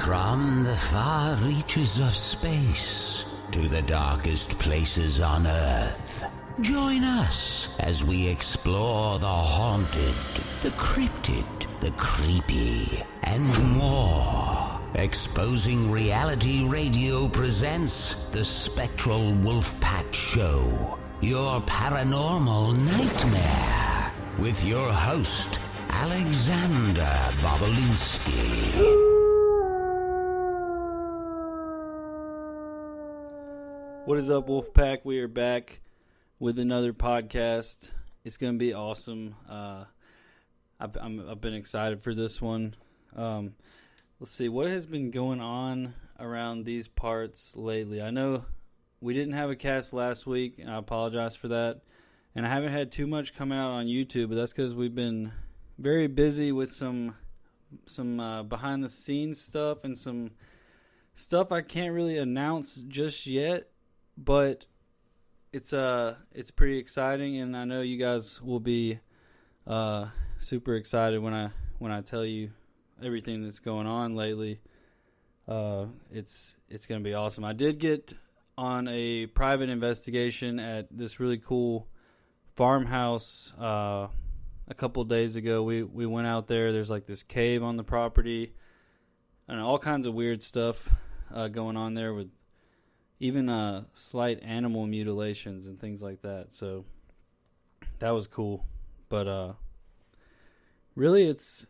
From the far reaches of space to the darkest places on Earth, join us as we explore the haunted, the cryptid, the creepy, and more. Exposing Reality Radio presents the Spectral Wolfpack Show, your paranormal nightmare, with your host, Alexander Bobolinsky. What is up, Wolfpack? We are back with another podcast. It's going to be awesome. I've been excited for this one. Let's see, what has been going on around these parts lately? I know we didn't have a cast last week, and I apologize for that. And I haven't had too much come out on YouTube, but that's because we've been very busy with some behind-the-scenes stuff and some stuff I can't really announce just yet. But it's pretty exciting, and I know you guys will be super excited when I tell you everything that's going on lately. It's going to be awesome. I did get on a private investigation at this really cool farmhouse a couple days ago. We went out there. There's like this cave on the property, and all kinds of weird stuff going on there with even slight animal mutilations and things like that. So that was cool. But really, it's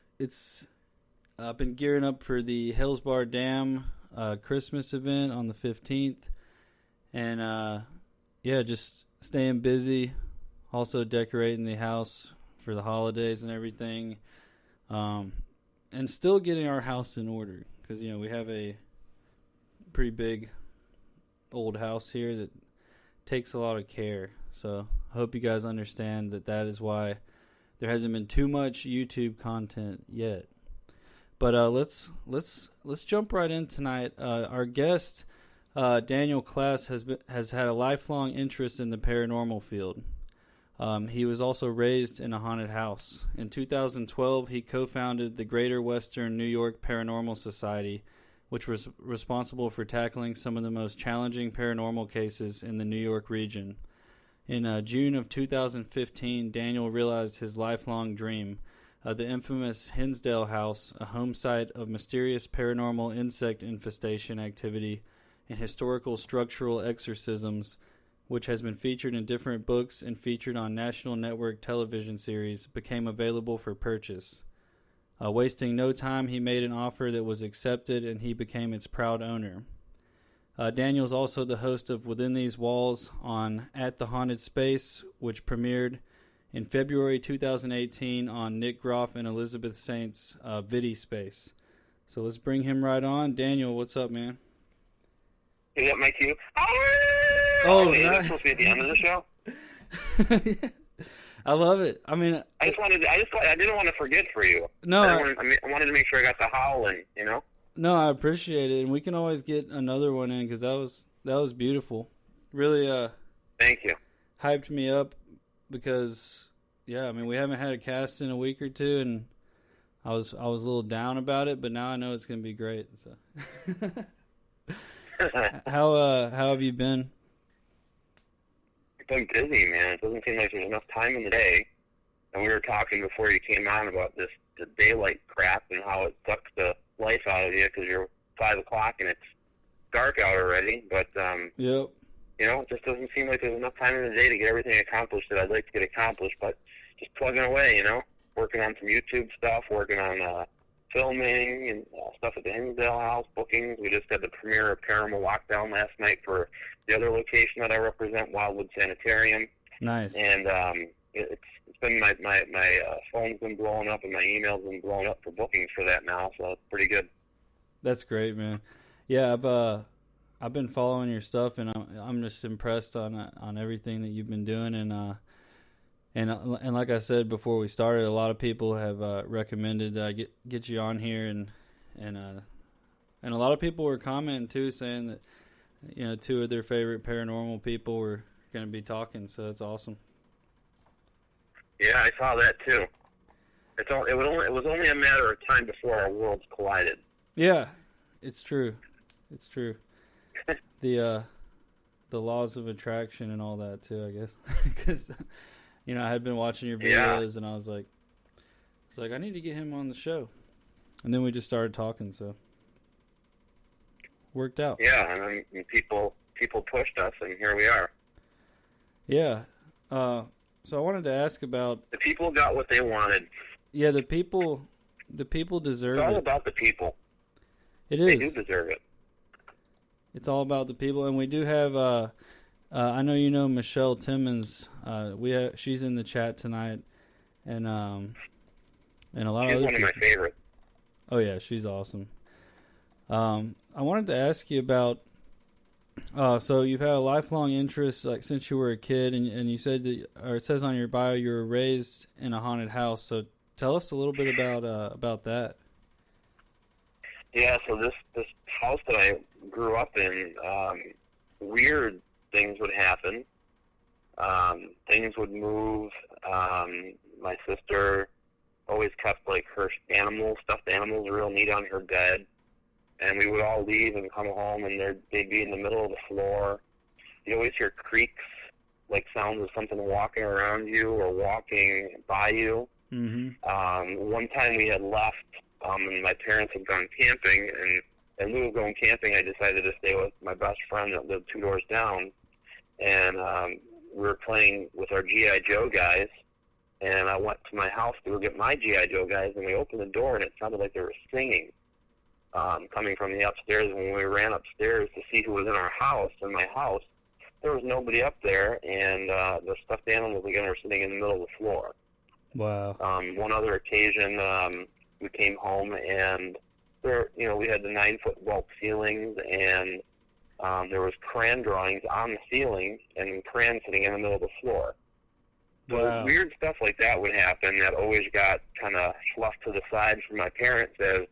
I've been gearing up for the Hellsbar Dam Christmas event on the 15th, and just staying busy. Also decorating the house for the holidays and everything, and still getting our house in order because we have a pretty big old house here that takes a lot of care. So I hope you guys understand that is why there hasn't been too much YouTube content yet. But let's jump right in tonight. Our guest Daniel Klaes has had a lifelong interest in the paranormal field. He was also raised in a haunted house. In 2012, he co-founded the Greater Western New York Paranormal Society, which was responsible for tackling some of the most challenging paranormal cases in the New York region. In June of 2015, Daniel realized his lifelong dream, the infamous Hinsdale house, a home site of mysterious paranormal insect infestation activity and historical structural exorcisms, which has been featured in different books and featured on national network television series, became available for purchase. Wasting no time, he made an offer that was accepted, and he became its proud owner. Daniel is also the host of Within These Walls on At the Haunted Space, which premiered in February 2018 on Nick Groff and Elizabeth Saint's Vidi Space. So let's bring him right on. Daniel, what's up, man? You got my cue? Oh, is that supposed to be at the end of the show? Yeah. I love it. I mean, I didn't want to forget for you. No, I wanted to make sure I got the howling. No, I appreciate it, and we can always get another one in because that was beautiful. Really, thank you. Hyped me up because we haven't had a cast in a week or two, and I was a little down about it, but now I know it's gonna be great. So, how have you been? Been busy, man. It doesn't seem like there's enough time in the day. And we were talking before you came on about the daylight crap and how it sucks the life out of you because you're 5 o'clock and it's dark out already. But yep. It just doesn't seem like there's enough time in the day to get everything accomplished that I'd like to get accomplished. But just plugging away, working on some YouTube stuff, working on filming and stuff at the Hinsdale house, bookings. We just had the premiere of Paranormal Lockdown last night for the other location that I represent, Wildwood Sanitarium. Nice. And it's been my phone's been blowing up and my email's been blowing up for bookings for that now, so it's pretty good. That's great, man. Yeah, I've been following your stuff, and I'm just impressed on everything that you've been doing, and like I said before we started, a lot of people have recommended that I get you on here, and a lot of people were commenting too, saying that 2 of their favorite paranormal people were going to be talking. So that's awesome. Yeah, I saw that too. It was only a matter of time before our worlds collided. Yeah, It's true. It's true. The laws of attraction and all that too, I guess. Because I had been watching your videos and I was like, I need to get him on the show. And then we just started talking, so worked out. Yeah, and then people pushed us, and here we are. Yeah. So I wanted to ask about the people got what they wanted. Yeah, the people deserve it. It's all about the people. It is. They do deserve it. It's all about the people, and we do have. I know you know Michelle Timmons. She's in the chat tonight, and a lot She's of other one of my favorites. Oh yeah, she's awesome. I wanted to ask you about. So you've had a lifelong interest, like since you were a kid, and you said that, or it says on your bio, you were raised in a haunted house. So tell us a little bit about that. Yeah, so this house that I grew up in, weird things would happen. Things would move. My sister always kept like her stuffed animals real neat on her bed. And we would all leave and come home, and they'd be in the middle of the floor. You always hear creaks, like sounds of something walking around you or walking by you. Mm-hmm. One time we had left, and my parents had gone camping, and in lieu of going camping, I decided to stay with my best friend that lived 2 doors down. And we were playing with our G.I. Joe guys, and I went to my house to go get my G.I. Joe guys, and we opened the door, and it sounded like they were singing. Coming from the upstairs, and when we ran upstairs to see who was in our house, there was nobody up there, and the stuffed animals again were sitting in the middle of the floor. Wow. One other occasion, we came home, and we had the 9-foot vault ceilings, and there was crayon drawings on the ceiling, and crayon sitting in the middle of the floor. So wow. Weird stuff like that would happen that always got kind of fluffed to the side from my parents as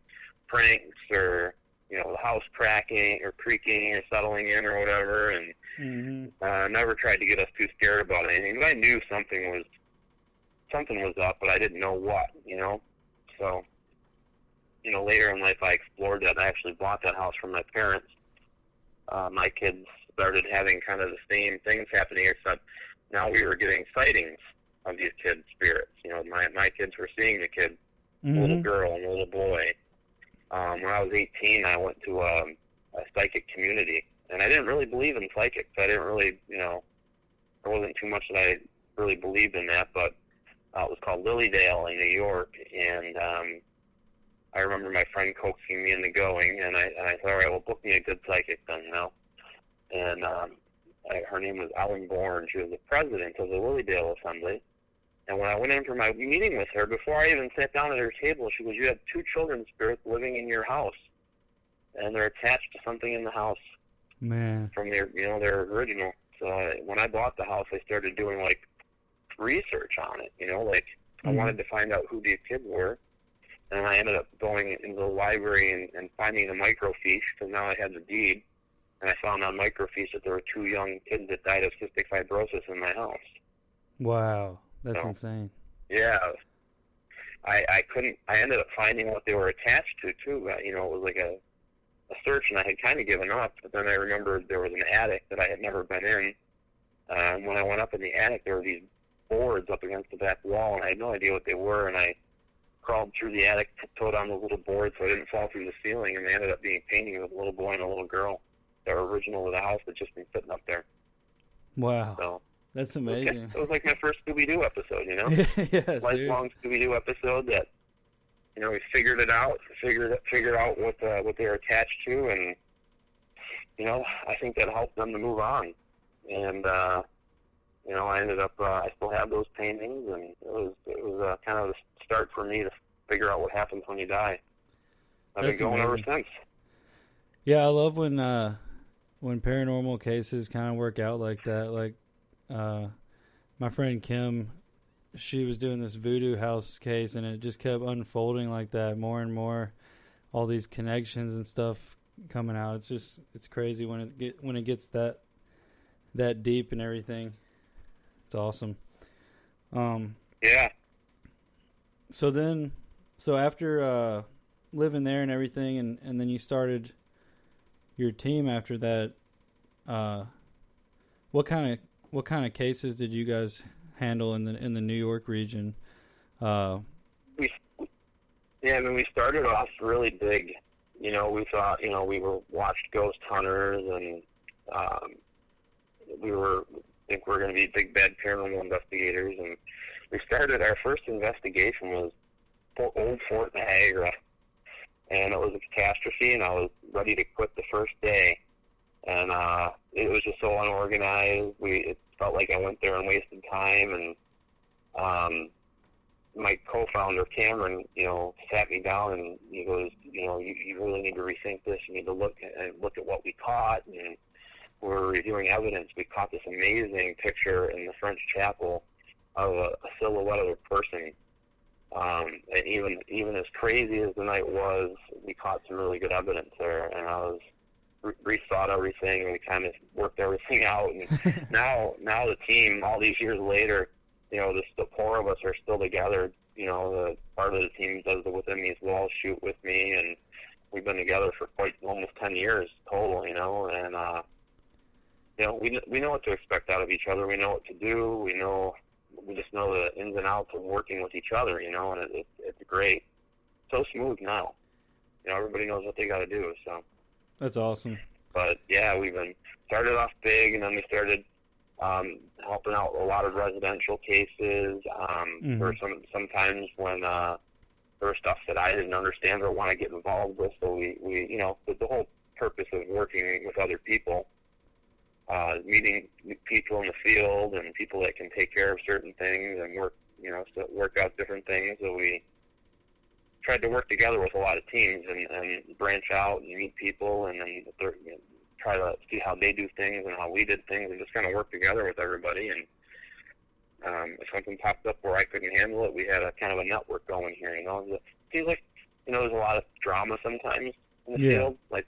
pranks, or the house cracking or creaking or settling in or whatever, and never tried to get us too scared about anything. But I knew something was up, but I didn't know what. So later in life I explored that. I actually bought that house from my parents. My kids started having kind of the same things happening, except now we were getting sightings of these kids' spirits. My kids were seeing the kid, a little girl and a little boy. When I was 18, I went to a psychic community, and I didn't really believe in psychics. I didn't really, there wasn't too much that I really believed in that, but it was called Lilydale in New York, and I remember my friend coaxing me into going, and I said, all right, well, book me a good psychic then, And her name was Ellen Bourne. She was the president of the Lilydale Assembly. And when I went in for my meeting with her, before I even sat down at her table, she goes, you have 2 children's spirits living in your house, and they're attached to something in the house. Man. From their original. So when I bought the house, I started doing, research on it, I wanted to find out who these kids were. And I ended up going into the library and finding the microfiche, because now I had the deed. And I found on microfiche that there were 2 young kids that died of cystic fibrosis in my house. Wow. That's insane. Yeah. I ended up finding what they were attached to, too. It was like a search, and I had kind of given up. But then I remembered there was an attic that I had never been in. When I went up in the attic, there were these boards up against the back wall, and I had no idea what they were. And I crawled through the attic, tiptoed on the little boards so I didn't fall through the ceiling, and they ended up being paintings of a little boy and a little girl that were original to the house that just been sitting up there. Wow. So. That's amazing. It was like my first Scooby-Doo episode, Yeah, lifelong Scooby-Doo episode that, we figured it out, figured out what they were attached to, and, I think that helped them to move on. And, I ended up, I still have those paintings, and it was kind of the start for me to figure out what happens when you die. I've been going ever since. Yeah, I love when paranormal cases kind of work out like that. My friend Kim, she was doing this voodoo house case, and it just kept unfolding like that, more and more, all these connections and stuff coming out. It's crazy when it gets that deep and everything. It's awesome. Yeah. So after living there and everything, and then you started your team after that. What kind of cases did you guys handle in the New York region? We started off really big. We thought, we watched ghost hunters, and think we're going to be big bad paranormal investigators. And we started, our first investigation was old Fort Niagara, and it was a catastrophe, and I was ready to quit the first day. And it was just so unorganized. It felt like I went there and wasted time. And my co-founder, Cameron, sat me down and he goes, you really need to rethink this. You need to look at what we caught. And we're reviewing evidence. We caught this amazing picture in the French chapel of a silhouette of a person. And even as crazy as the night was, we caught some really good evidence there. And I was rethought everything, and we kind of worked everything out. And now the team, all these years later, the four of us are still together. The part of the team does the Within These Walls shoot with me, and we've been together for almost 10 years total. And we know what to expect out of each other. We know what to do. We just know the ins and outs of working with each other. And it's great. So smooth now. Everybody knows what they got to do. So. That's awesome. But yeah, we've been started off big, and then we started helping out a lot of residential cases. There were sometimes when there was stuff that I didn't understand or want to get involved with. So we the whole purpose of working with other people, meeting people in the field and people that can take care of certain things and work out different things. So we tried to work together with a lot of teams and branch out and meet people and then try to see how they do things and how we did things and just kind of work together with everybody. And if something popped up where I couldn't handle it, we had a kind of a network going here. It seems like there's a lot of drama sometimes in the field. Like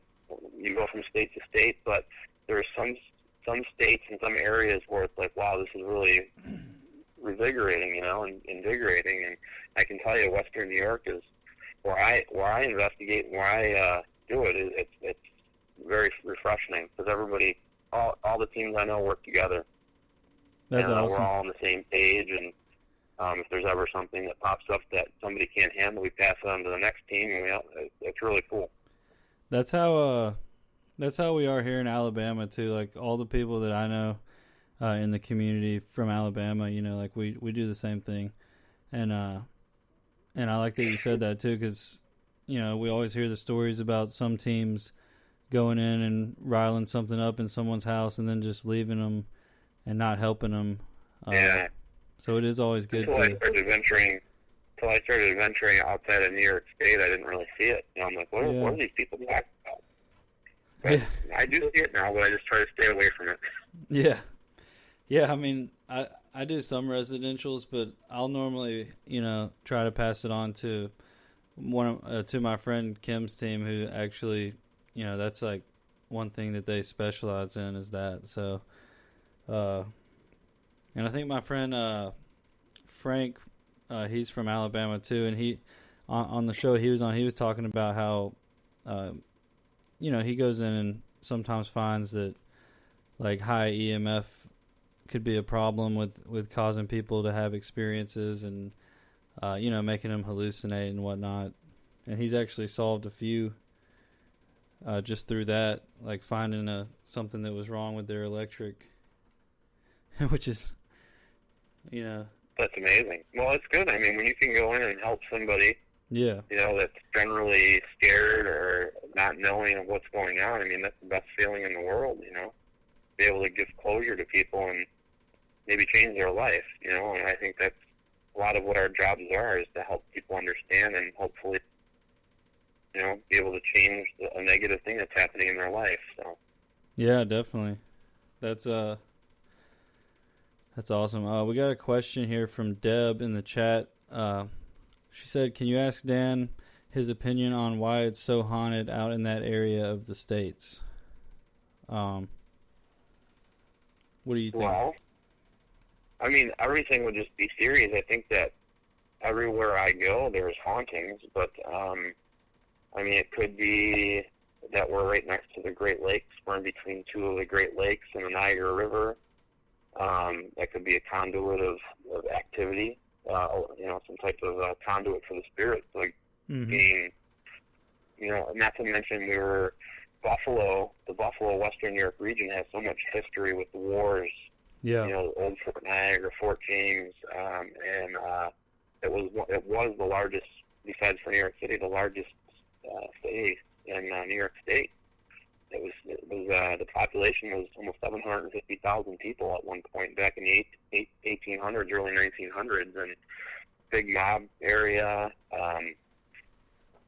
you go from state to state, but there's some states and some areas where it's like, wow, this is really revigorating, and invigorating. And I can tell you, Western New York is where I investigate and where I do it. It's very refreshing because everybody, all the teams I know work together. That's and awesome. We're all on the same page, and if there's ever something that pops up that somebody can't handle, we pass it on to the next team, and it's really cool. That's how we are here in Alabama too. Like all the people that I know in the community from Alabama, like we do the same thing, and I like that you said that too, because we always hear the stories about some teams going in and riling something up in someone's house and then just leaving them and not helping them. Yeah. So it is always good. Until I started venturing outside of New York State, I didn't really see it. I'm like, what are these people talking about? But I do see it now, but I just try to stay away from it. Yeah. Yeah, I mean, I do some residentials, but I'll normally, try to pass it on to to my friend Kim's team, who actually, that's like one thing that they specialize in is that. So, and I think my friend Frank, he's from Alabama too, and he on the show he was on, he was talking about how, he goes in and sometimes finds that like high EMF could be a problem with causing people to have experiences and making them hallucinate and whatnot. And he's actually solved a few just through that, like finding something that was wrong with their electric, which is That's amazing. Well, it's good. I mean, when you can go in and help somebody that's generally scared or not knowing what's going on, I mean, that's the best feeling in the world, be able to give closure to people and maybe change their life, and I think that's a lot of what our jobs are, is to help people understand and hopefully, be able to change a negative thing that's happening in their life. So. Yeah, definitely. That's awesome. We got a question here from Deb in the chat. She said, can you ask Dan his opinion on why it's so haunted out in that area of the States? What do you think? Well, I mean, everything would just be serious. I think that everywhere I go, there's hauntings, but I mean, it could be that we're right next to the Great Lakes. We're in between two of the Great Lakes and the Niagara River. That could be a conduit of activity, some type of conduit for the spirits, like being, not to mention the Buffalo Western New York region has so much history with the wars. Yeah. Old Fort Niagara, Fort James, and it was the largest, besides for New York City, the largest city in New York State. It was the population was almost 750,000 people at one point back in the 1800s, early 1900s, and big mob area.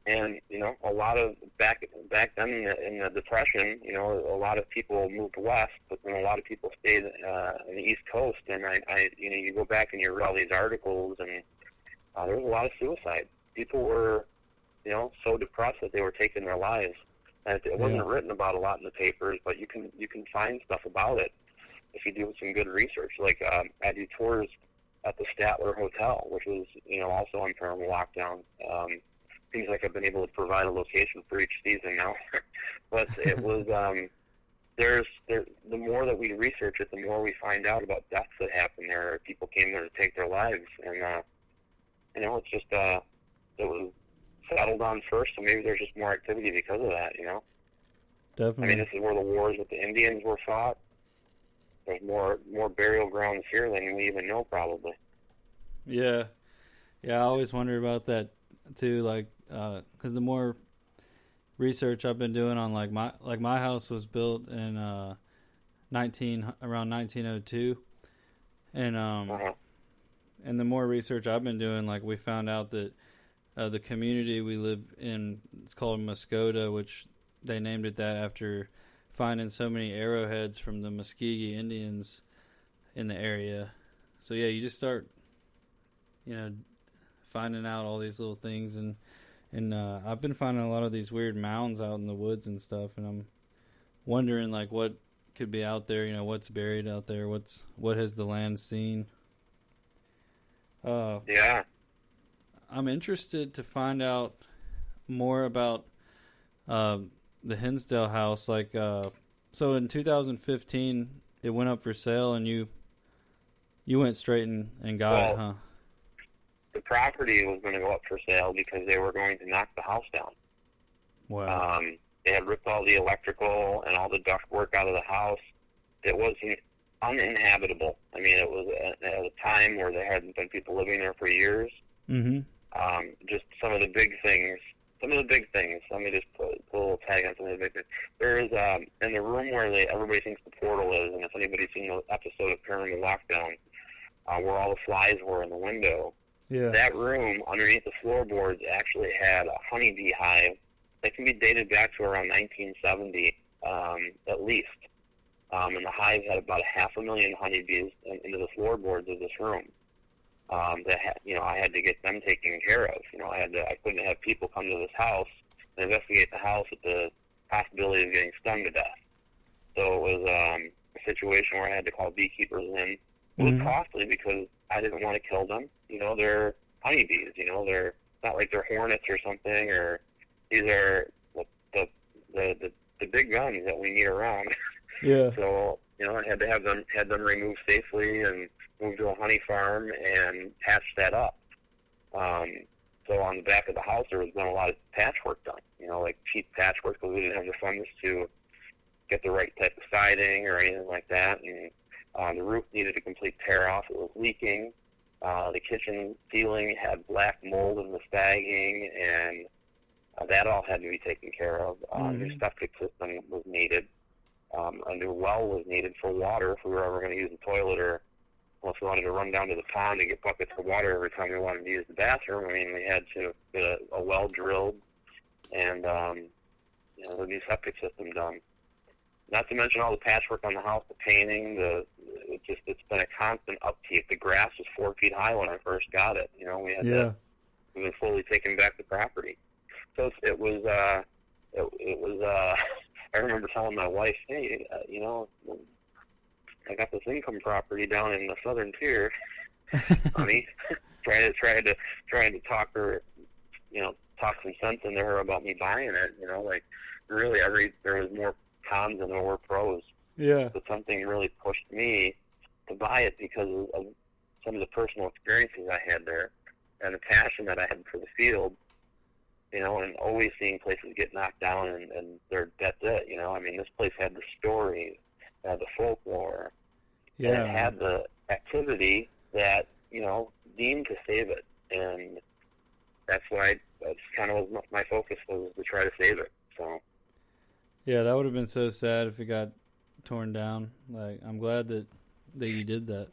And a lot of back then in the Depression, a lot of people moved west, but then a lot of people stayed in the East Coast. And you go back and you read all these articles, and there was a lot of suicide. People were, so depressed that they were taking their lives. And it wasn't written about a lot in the papers, but you can find stuff about it if you do some good research. Like I do tours at the Statler Hotel, which was also on Paranormal Lockdown. Seems like I've been able to provide a location for each season now, but it was the more that we research it, the more we find out about deaths that happen there. People came there to take their lives, and it's just it was settled on first, so maybe there's just more activity because of that. Definitely. I mean, this is where the wars with the Indians were fought. There's more burial grounds here than we even know, probably. Yeah, I always wonder about that too. Like, because the more research I've been doing on my house was built in around 1902, and and the more research I've been doing, like we found out that the community we live in, it's called Muskota, which they named it that after finding so many arrowheads from the Muskogee Indians in the area. So yeah, you just start, finding out all these little things, and I've been finding a lot of these weird mounds out in the woods and stuff, and I'm wondering like what could be out there, what's buried out there, what has the land seen. Yeah. I'm interested to find out more about the Hinsdale house. Like, so in 2015, it went up for sale, and you went straight and got it, huh? The property was going to go up for sale because they were going to knock the house down. Wow. They had ripped all the electrical and all the ductwork out of the house. It was uninhabitable. I mean, it was at a time where there hadn't been people living there for years. Mm-hmm. Just some of the big things. Let me just put a little tag on some of the big things. There is, in the room where everybody thinks the portal is, and if anybody's seen the episode of Paranormal Lockdown, where all the flies were in the window, that room underneath the floorboards actually had a honeybee hive that can be dated back to around 1970, at least. And the hive had about 500,000 honeybees into the floorboards of this room. I had to get them taken care of. I couldn't have people come to this house and investigate the house with the possibility of getting stung to death. So it was a situation where I had to call beekeepers in. It was costly because I didn't want to kill them. They're honeybees. They're not like they're hornets or something. Or these are the big guns that we need around. Yeah. So I had to have them removed safely and moved to a honey farm and patched that up. So on the back of the house, there was been a lot of patchwork done. Like cheap patchwork because we didn't have the funds to get the right type of siding or anything like that. And the roof needed a complete tear off. It was leaking. The kitchen ceiling had black mold in the sagging, and that all had to be taken care of. A new septic system was needed. A new well was needed for water if we were ever going to use the toilet, or unless we wanted to run down to the pond and get buckets of water every time we wanted to use the bathroom. I mean, we had to get a well drilled and the new septic system done. Not to mention all the patchwork on the house, the painting, it's been a constant upkeep. The grass was 4 feet high when I first got it. We've been fully taking back the property. So it was I remember telling my wife, hey, I got this income property down in the Southern Tier, honey. trying to talk talked some sense into her about me buying it. You know, like really, there was more cons than there were pros. Yeah. But something really pushed me to buy it because of some of the personal experiences I had there and the passion that I had for the field. You know, and always seeing places get knocked down and that's it. You know, I mean, this place had the stories, it had the folklore, and it had the activity that, you know, deemed to save it. And that's kind of what my focus was, to try to save it. So. Yeah, that would have been so sad if it got torn down. Like, I'm glad that you did that.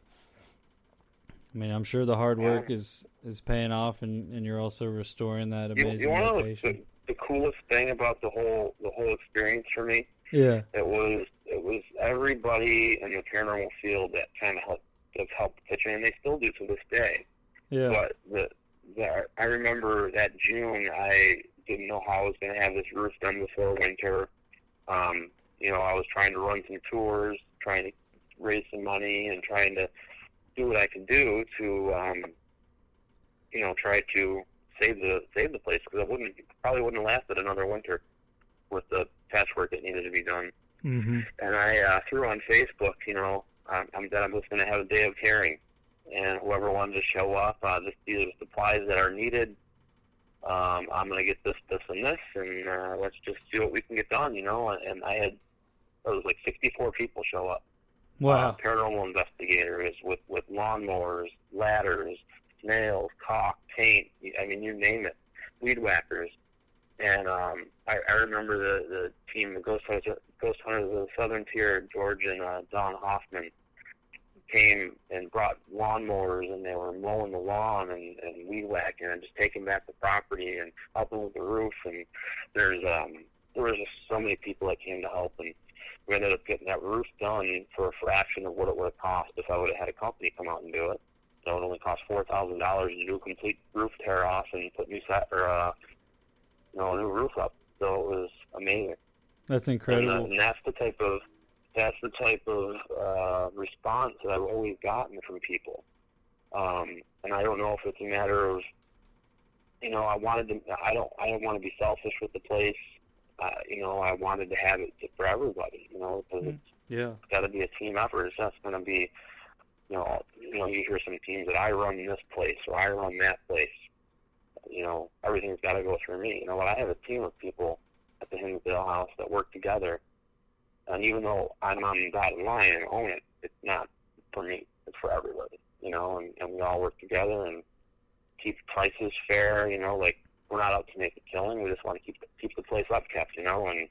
I mean, I'm sure the hard work is paying off, and you're also restoring that amazing location. The coolest thing about the whole experience for me, yeah, it was everybody in the paranormal field that kind of helped pitch in, and they still do to this day. Yeah. But I remember that June, I didn't know how I was going to have this roof done before winter. You know, I was trying to run some tours, trying to raise some money, and trying to do what I could do to, you know, try to save the place, because probably wouldn't have lasted another winter with the patchwork that needed to be done. Mm-hmm. And I threw on Facebook, you know, I'm just going to have a day of caring, and whoever wanted to show up, these are the supplies that are needed. I'm going to get this, and this, and let's just see what we can get done, you know. And it was like 64 people show up. Wow. Paranormal investigators with lawnmowers, ladders, nails, caulk, paint, I mean, you name it, weed whackers. And I remember the team, the Ghost Hunters of the Southern Tier, George and Don Hoffman, came and brought lawnmowers, and they were mowing the lawn and weed whacking and just taking back the property and helping with the roof. And there was just so many people that came to help, and we ended up getting that roof done for a fraction of what it would have cost if I would have had a company come out and do it. So it only cost $4,000 to do a complete roof tear off and put a new roof up. So it was amazing. That's incredible. And that's the type of response that I've always gotten from people. And I don't know if it's a matter of, you know, I don't want to be selfish with the place. You know, I wanted to have it for everybody, you know, because it's got to be a team effort. It's not going to be, you know, you hear some teams that I run this place or I run that place. You know, everything's got to go through me. You know, I have a team of people at the Hinsdale house that work together, and even though I'm on the dotted line and own it, it's not for me. It's for everybody, you know, and we all work together and keep prices fair, you know, like, we're not out to make a killing. We just want to keep the place upkept, you know, and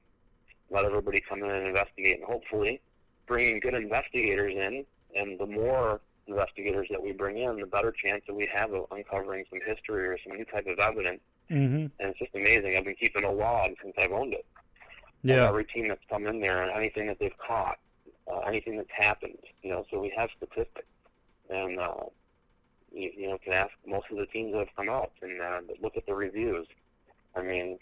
let everybody come in and investigate, and hopefully bringing good investigators in. And the more investigators that we bring in, the better chance that we have of uncovering some history or some new type of evidence. Mm-hmm. And it's just amazing. I've been keeping a log since I've owned it. Yeah. And every team that's come in there and anything that they've caught, anything that's happened, you know, so we have statistics. And, you know, can ask most of the teams that have come out and look at the reviews. I mean,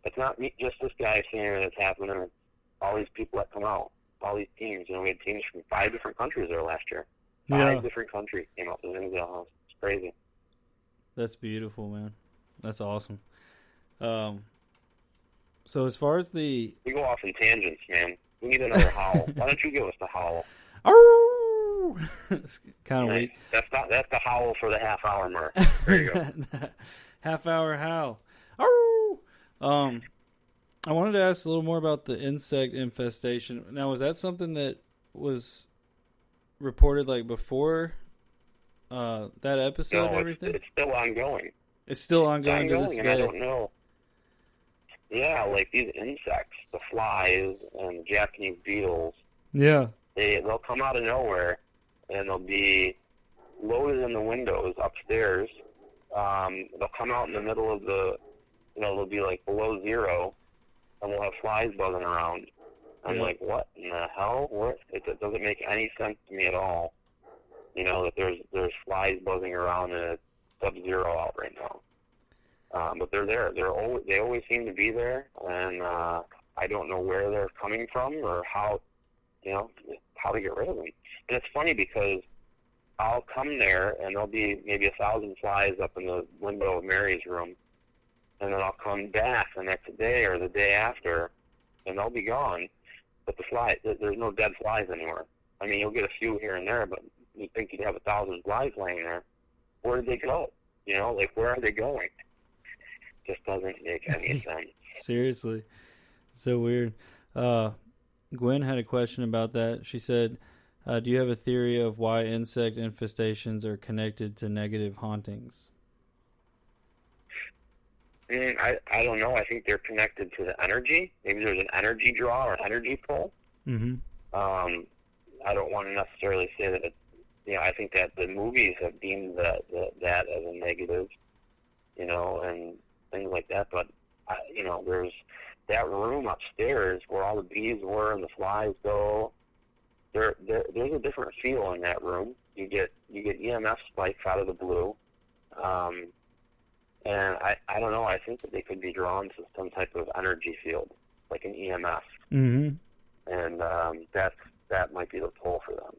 it's not just this guy saying that's happening. It's all these people that come out, all these teams. You know, we had teams from 5 different countries there last year. 5 different countries came out to the Hinsdale house. It's crazy. That's beautiful, man. That's awesome. So as far as we go off in tangents, man. We need another howl. Why don't you give us the howl? It's kind of weak. That's the howl for the half-hour mark. There you go. Half-hour howl. I wanted to ask a little more about the insect infestation. Now, was that something that was reported like before that episode and everything? It's still ongoing. It's still ongoing to this day. And I don't know. Yeah, like these insects, the flies and the Japanese beetles. Yeah. They'll come out of nowhere, and they'll be loaded in the windows upstairs. They'll come out in the middle of the, you know, they'll be like below zero, and we'll have flies buzzing around. I'm like, what in the hell? What? It doesn't make any sense to me at all. You know, that there's flies buzzing around and it's sub-zero out right now. But they're there. They always seem to be there, and I don't know where they're coming from or how, you know, how to get rid of them. And it's funny because I'll come there and there'll be maybe 1,000 flies up in the window of Mary's room, and then I'll come back the next day or the day after, and they'll be gone. But the flies, there's no dead flies anymore. I mean, you'll get a few here and there, but you'd think you'd have 1,000 flies laying there. Where did they go? You know, like, where are they going? Just doesn't make any sense. Seriously. So weird. Gwen had a question about that. She said, do you have a theory of why insect infestations are connected to negative hauntings? I don't know. I think they're connected to the energy. Maybe there's an energy draw or energy pull. Mm-hmm. I don't want to necessarily say that it's, you know, I think that the movies have deemed that as a negative, you know, and things like that. But, you know, there's that room upstairs where all the bees were and the flies go. There's a different feel in that room. You get EMF spikes out of the blue. And I don't know, I think that they could be drawn to some type of energy field, like an EMF. Mm-hmm. And that might be the pull for them.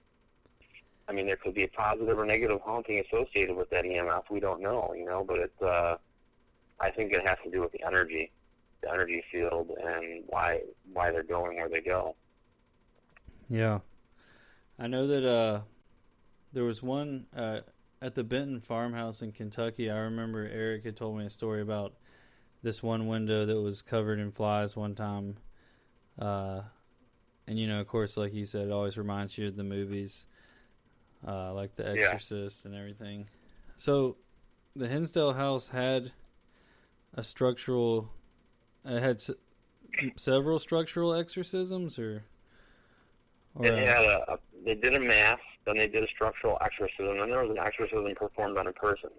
I mean, there could be a positive or negative haunting associated with that EMF. We don't know, you know, but it's, I think it has to do with the energy field and why they're going where they go. Yeah. I know that there was one at the Benton farmhouse in Kentucky. I remember Eric had told me a story about this one window that was covered in flies one time. And, you know, of course, like you said, it always reminds you of the movies, like The Exorcist and everything. So the Hinsdale house had several structural exorcisms, or they did a mass, then they did a structural exorcism, then there was an exorcism performed on a person.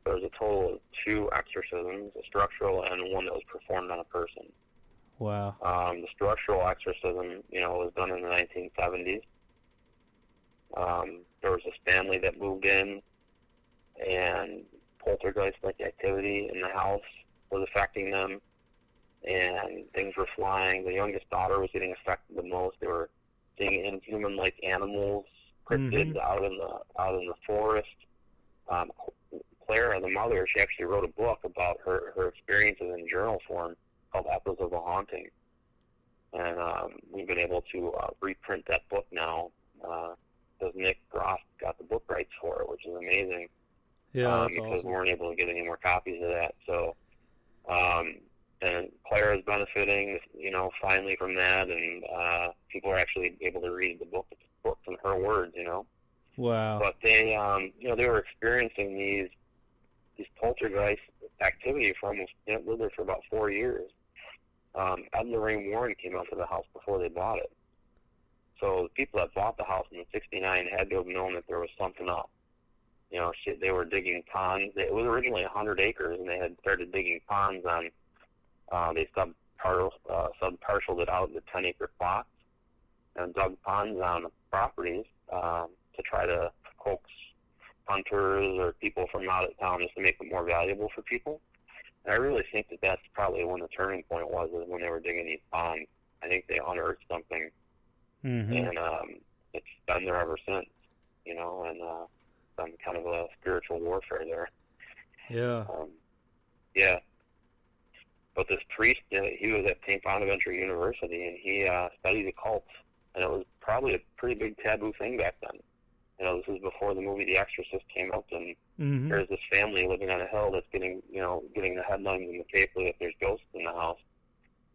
There was a total of 2 exorcisms, a structural and one that was performed on a person. Wow. The structural exorcism, you know, was done in the 1970s. There was this family that moved in, and poltergeist-like activity in the house was affecting them, and things were flying. The youngest daughter was getting affected the most. They were seeing inhuman-like animals, cryptids out in the forest. Clara, the mother, she actually wrote a book about her experiences in journal form called Echoes of a Haunting. And we've been able to reprint that book now because Nick Groff got the book rights for it, which is amazing. Yeah, because awesome. we weren't able to get any more copies of that. So, and Claire is benefiting, you know, finally from that, and people are actually able to read the book from her words, you know. Wow. But they, you know, they were experiencing these poltergeist activity for almost, you know, lived there for about 4 years. Ed and Lorraine Warren came out to the house before they bought it. So the people that bought the house in '69 had to have known that there was something up. You know, they were digging ponds. It was originally 100 acres, and they had started digging ponds on. They sub-parceled it out into 10-acre plots and dug ponds on the properties to try to coax hunters or people from out of town just to make it more valuable for people. And I really think that that's probably when the turning point was, is when they were digging these ponds. I think they unearthed something, and it's been there ever since, you know, and been kind of a spiritual warfare there. Yeah. Yeah. But this priest, he was at St. Bonaventure University, and he studied occults, and it was probably a pretty big taboo thing back then. You know, this was before the movie The Exorcist came out, and there's this family living on a hill that's getting the headlines in the paper that there's ghosts in the house,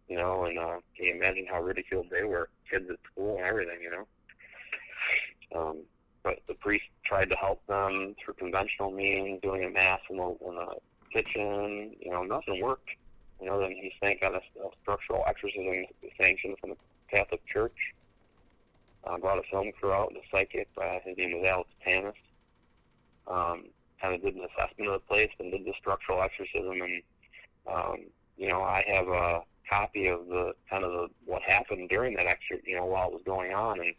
you know, and can you imagine how ridiculed they were, kids at school and everything, you know. But the priest tried to help them through conventional means, doing a mass in the kitchen, you know, nothing worked. You know, then he got a structural exorcism sanction from the Catholic Church. Brought a film crew out, the psychic, his name was Alex Tanis. Kind of did an assessment of the place and did the structural exorcism. And, you know, I have a copy of what happened during that you know, while it was going on. And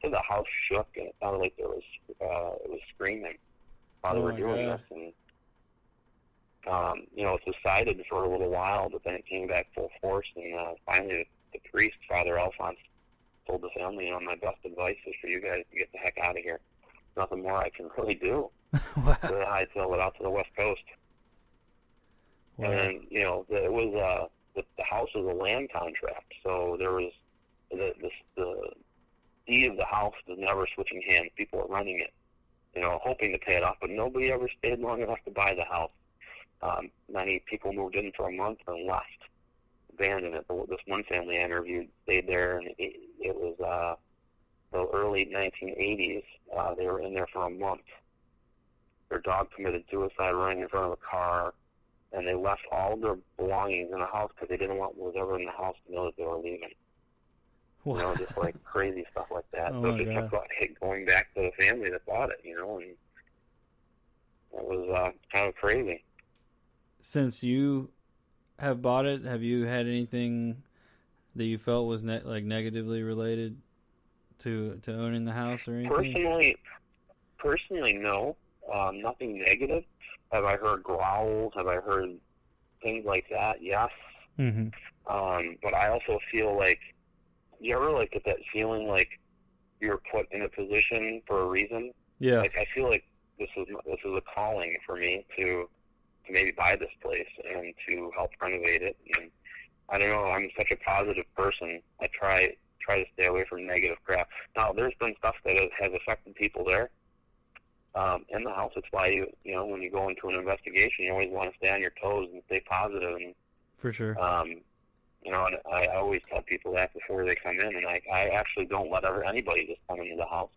so the house shook, and it sounded like it was screaming while they were doing this. And, you know, it subsided for a little while, but then it came back full force. And finally, the priest, Father Alphonse, told the family, you know, my best advice is for you guys to get the heck out of here. Nothing more I can really do. Wow. So I hightailed it out to the West Coast. Wow. And then, you know, it was the house was a land contract, so there was the deed of the house was never switching hands. People were running it, you know, hoping to pay it off, but nobody ever stayed long enough to buy the house. Many people moved in for a month and left, abandoned it. But this one family I interviewed stayed there, and it was the early 1980s. They were in there for a month. Their dog committed suicide running in front of a car, and they left all their belongings in the house because they didn't want what was ever in the house to know that they were leaving. Wow. You know, just like crazy stuff like that. Oh So my it just kept going back to the family that bought it, you know, and it was kind of crazy. Since you have bought it, have you had anything that you felt was negatively related to owning the house or anything? Personally, no. Nothing negative. Have I heard growls? Have I heard things like that? Yes. Mm-hmm. But I also feel like, you ever like get that feeling like you're put in a position for a reason? Yeah. Like I feel like this is a calling for me to maybe buy this place and to help renovate it. And I don't know, I'm such a positive person. I try to stay away from negative crap. Now, there's been stuff that has affected people there in the house. It's why you know, when you go into an investigation, you always want to stay on your toes and stay positive. And for sure. You know, and I always tell people that before they come in, and I actually don't let anybody just come into the house.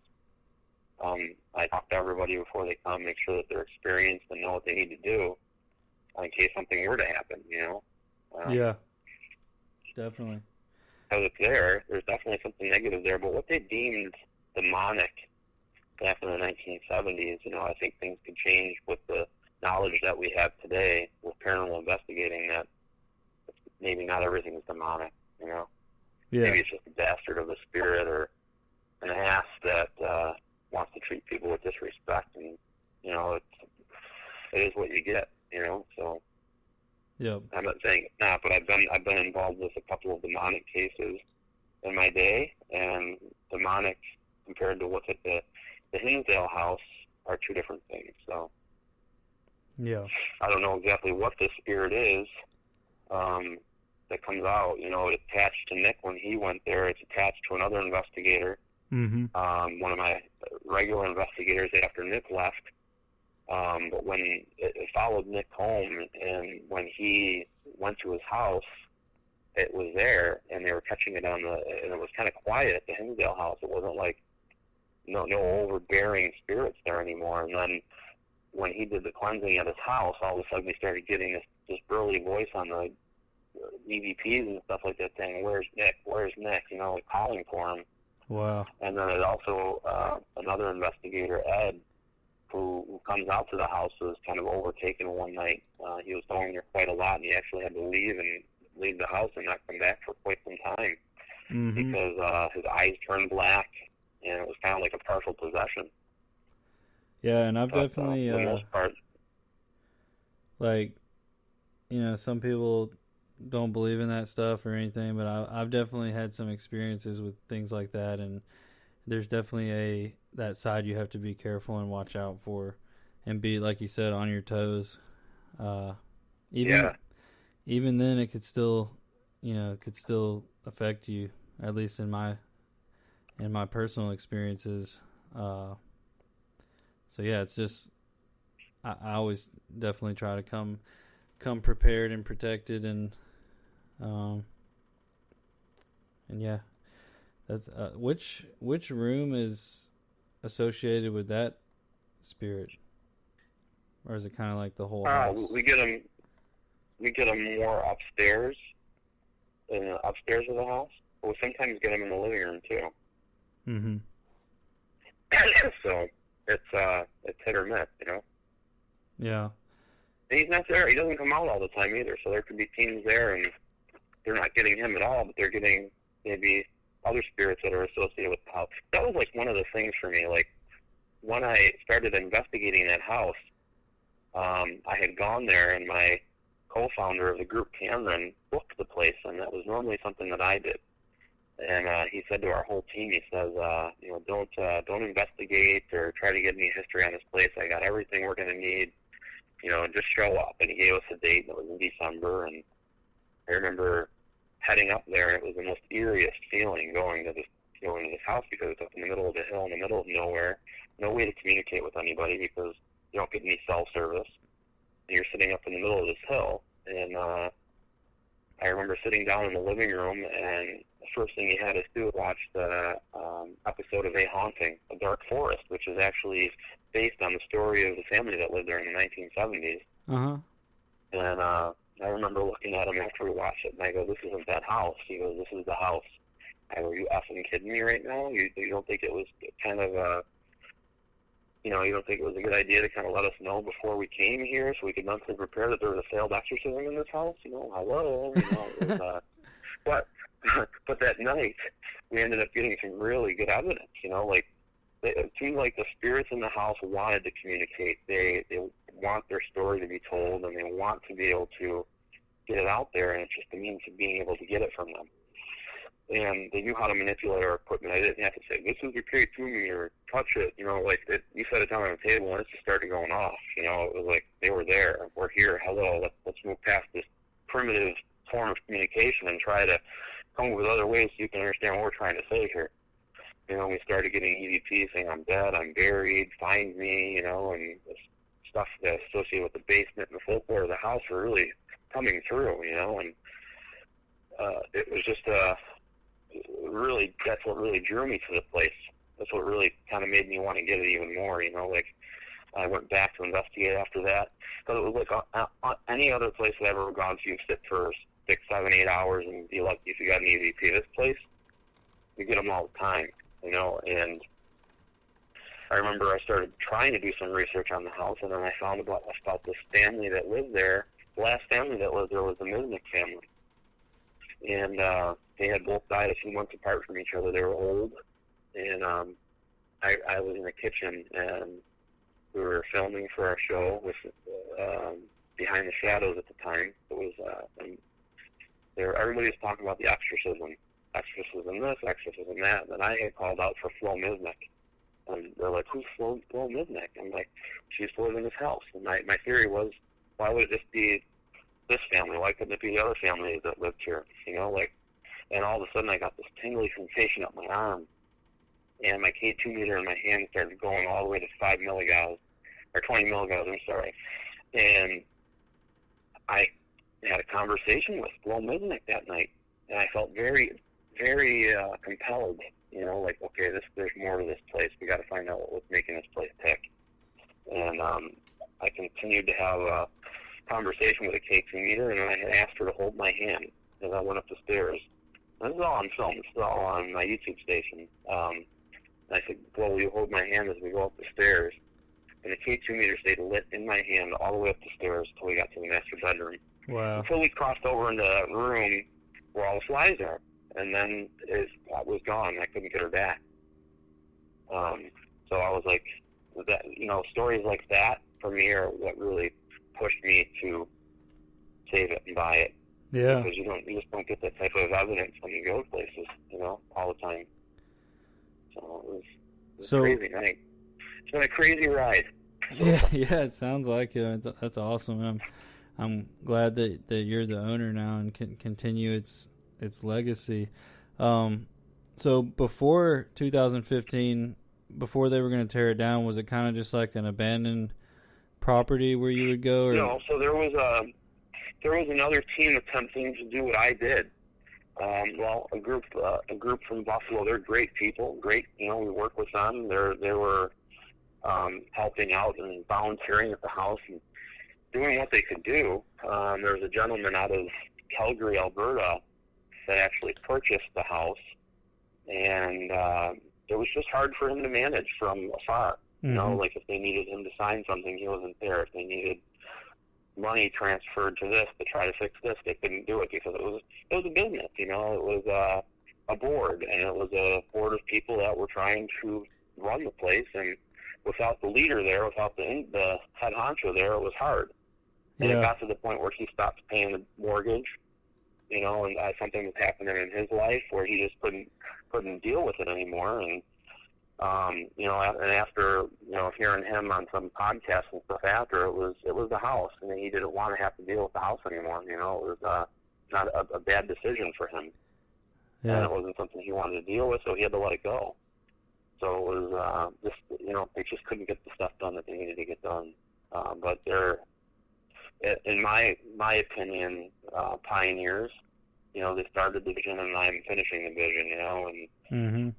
I talk to everybody before they come, make sure that they're experienced and know what they need to do in case something were to happen, you know. Yeah, definitely. Because it's there's definitely something negative there, but what they deemed demonic back in the 1970s, you know, I think things could change with the knowledge that we have today with paranormal investigating, that maybe not everything is demonic, you know. Yeah. Maybe it's just a bastard of a spirit or an ass that wants to treat people with disrespect, and, you know, it is what you get, you know, so. Yep. I'm not saying it's not, but I've been involved with a couple of demonic cases in my day, and demonic compared to what's at the Hinsdale house are two different things. So yeah, I don't know exactly what this spirit is that comes out. You know, it's attached to Nick when he went there. It's attached to another investigator. Mm-hmm. One of my regular investigators after Nick left. But when it followed Nick home, and when he went to his house, it was there, and they were catching it and it was kind of quiet at the Hinsdale house. It wasn't like no overbearing spirits there anymore. And then when he did the cleansing at his house, all of a sudden we started getting this burly voice on the EVPs and stuff like that saying, "Where's Nick? Where's Nick?" You know, like calling for him. Wow. And then it also, another investigator, Ed, who comes out to the house, was kind of overtaken one night. He was going there quite a lot, and he actually had to leave the house and not come back for quite some time. Mm-hmm. Because his eyes turned black, and it was kind of like a partial possession. Yeah, and I've definitely, for the most part, like, you know, some people don't believe in that stuff or anything, but I've definitely had some experiences with things like that, and there's definitely that side you have to be careful and watch out for, and be, like you said, on your toes. Even then, it could still, you know, affect you. At least in my personal experiences. So yeah, it's just I always definitely try to come prepared and protected, and yeah, that's which room is associated with that spirit, or is it kind of like the whole house? We get them more upstairs, upstairs of the house. But we sometimes get them in the living room too. Mm-hmm. So it's hit or miss, you know. Yeah. And he's not there. He doesn't come out all the time either. So there could be teams there, and they're not getting him at all, but they're getting maybe other spirits that are associated with the house. That was like one of the things for me. Like when I started investigating that house, I had gone there, and my co-founder of the group, Cameron, booked the place, and that was normally something that I did. And he said to our whole team, he says, you know, don't investigate or try to get any history on this place. I got everything we're going to need just show up. And he gave us a date, and it was in December, and I remember heading up there, and it was the most eeriest feeling going to this house, because it's up in the middle of the hill, in the middle of nowhere, no way to communicate with anybody because you don't get any cell service. And you're sitting up in the middle of this hill, and I remember sitting down in the living room, and the first thing he had us do was watch the episode of A Haunting, A Dark Forest, which is actually based on the story of the family that lived there in the 1970s. Uh-huh. And I remember looking at him after we watched it, and I go, "This isn't that house." He goes, "This is the house." I go, "Are you effing kidding me right now? You don't think it was kind of you don't think it was a good idea to kind of let us know before we came here so we could mentally prepare that there was a failed exorcism in this house? Hello? It was, but that night, we ended up getting some really good evidence, it seemed like the spirits in the house wanted to communicate. They want their story to be told, and they want to be able to get it out there, and it's just a means of being able to get it from them. And they knew how to manipulate our equipment. I didn't have to say, "This is your K2 meter, touch it." You set it down on the table, and it just started going off. It was like they were there. "We're here. Hello. Let's move past this primitive form of communication and try to come up with other ways so you can understand what we're trying to say here." We started getting EVPs saying, "I'm dead, I'm buried, find me," and this stuff that's associated with the basement and the folklore of the house were really coming through, and it was just really, that's what really drew me to the place. That's what really kind of made me want to get it even more, I went back to investigate after that, because it was like any other place that I've ever gone to, you sit for 6, 7, 8 hours and be lucky if you got an EVP. This place, you get them all the time, and I remember I started trying to do some research on the house, and then I found about this family that lived there. The last family that lived there was the Misnick family, and they had both died a few months apart from each other. They were old, and I was in the kitchen, and we were filming for our show with Behind the Shadows at the time. It was everybody was talking about the exorcism this, exorcism that, and I had called out for Flo Misnick, and they're like, "Who's Flo Misnick?" I'm like, "She's living in this house." And my theory was, why would it just be this family? Why couldn't it be the other family that lived here? And all of a sudden I got this tingly sensation up my arm, and my K2 meter in my hand started going all the way to 5 milligauss, or 20 milligauss, I'm sorry. And I had a conversation with Flo Misnick that night, and I felt very, very compelled, okay, there's more to this place. We got to find out what was making this place tick. And I continued to have a conversation with a K2 meter, and I had asked her to hold my hand as I went up the stairs. This is all on film. This is all on my YouTube station. And I said, "Well, will you hold my hand as we go up the stairs?" And the K2 meter stayed lit in my hand all the way up the stairs until we got to the master bedroom. Wow. Until we crossed over into that room where all the flies are. And then it was gone. I couldn't get her back. So I was like, stories like that for me are what really pushed me to save it and buy it. Yeah. Because you just don't get that type of evidence when you go to places, all the time. So it was crazy night. It's been a crazy ride. Yeah, it sounds like it. That's awesome. I'm glad that you're the owner now and can continue its legacy. So before 2015, before they were going to tear it down, was it kind of just like an abandoned property where you would go? Or? No, so there was another team attempting to do what I did. A group from Buffalo. They're great people. Great, we work with them. They were helping out and volunteering at the house and doing what they could do. There was a gentleman out of Calgary, Alberta, that actually purchased the house, and it was just hard for him to manage from afar. Mm-hmm. Like if they needed him to sign something, he wasn't there. If they needed money transferred to this to try to fix this, they couldn't do it because it was a business. It was a board, and it was a board of people that were trying to run the place, and without the leader there, without the head honcho there, it was hard. And it got to the point where he stopped paying the mortgage, and something was happening in his life where he just couldn't deal with it anymore, and And after, hearing him on some podcasts and stuff after, it was the house, and he didn't want to have to deal with the house anymore. It was not a bad decision for him. Yeah. And it wasn't something he wanted to deal with, so he had to let it go. So it was they just couldn't get the stuff done that they needed to get done. But they're, in my opinion, pioneers. They started the vision, and I'm finishing the vision. And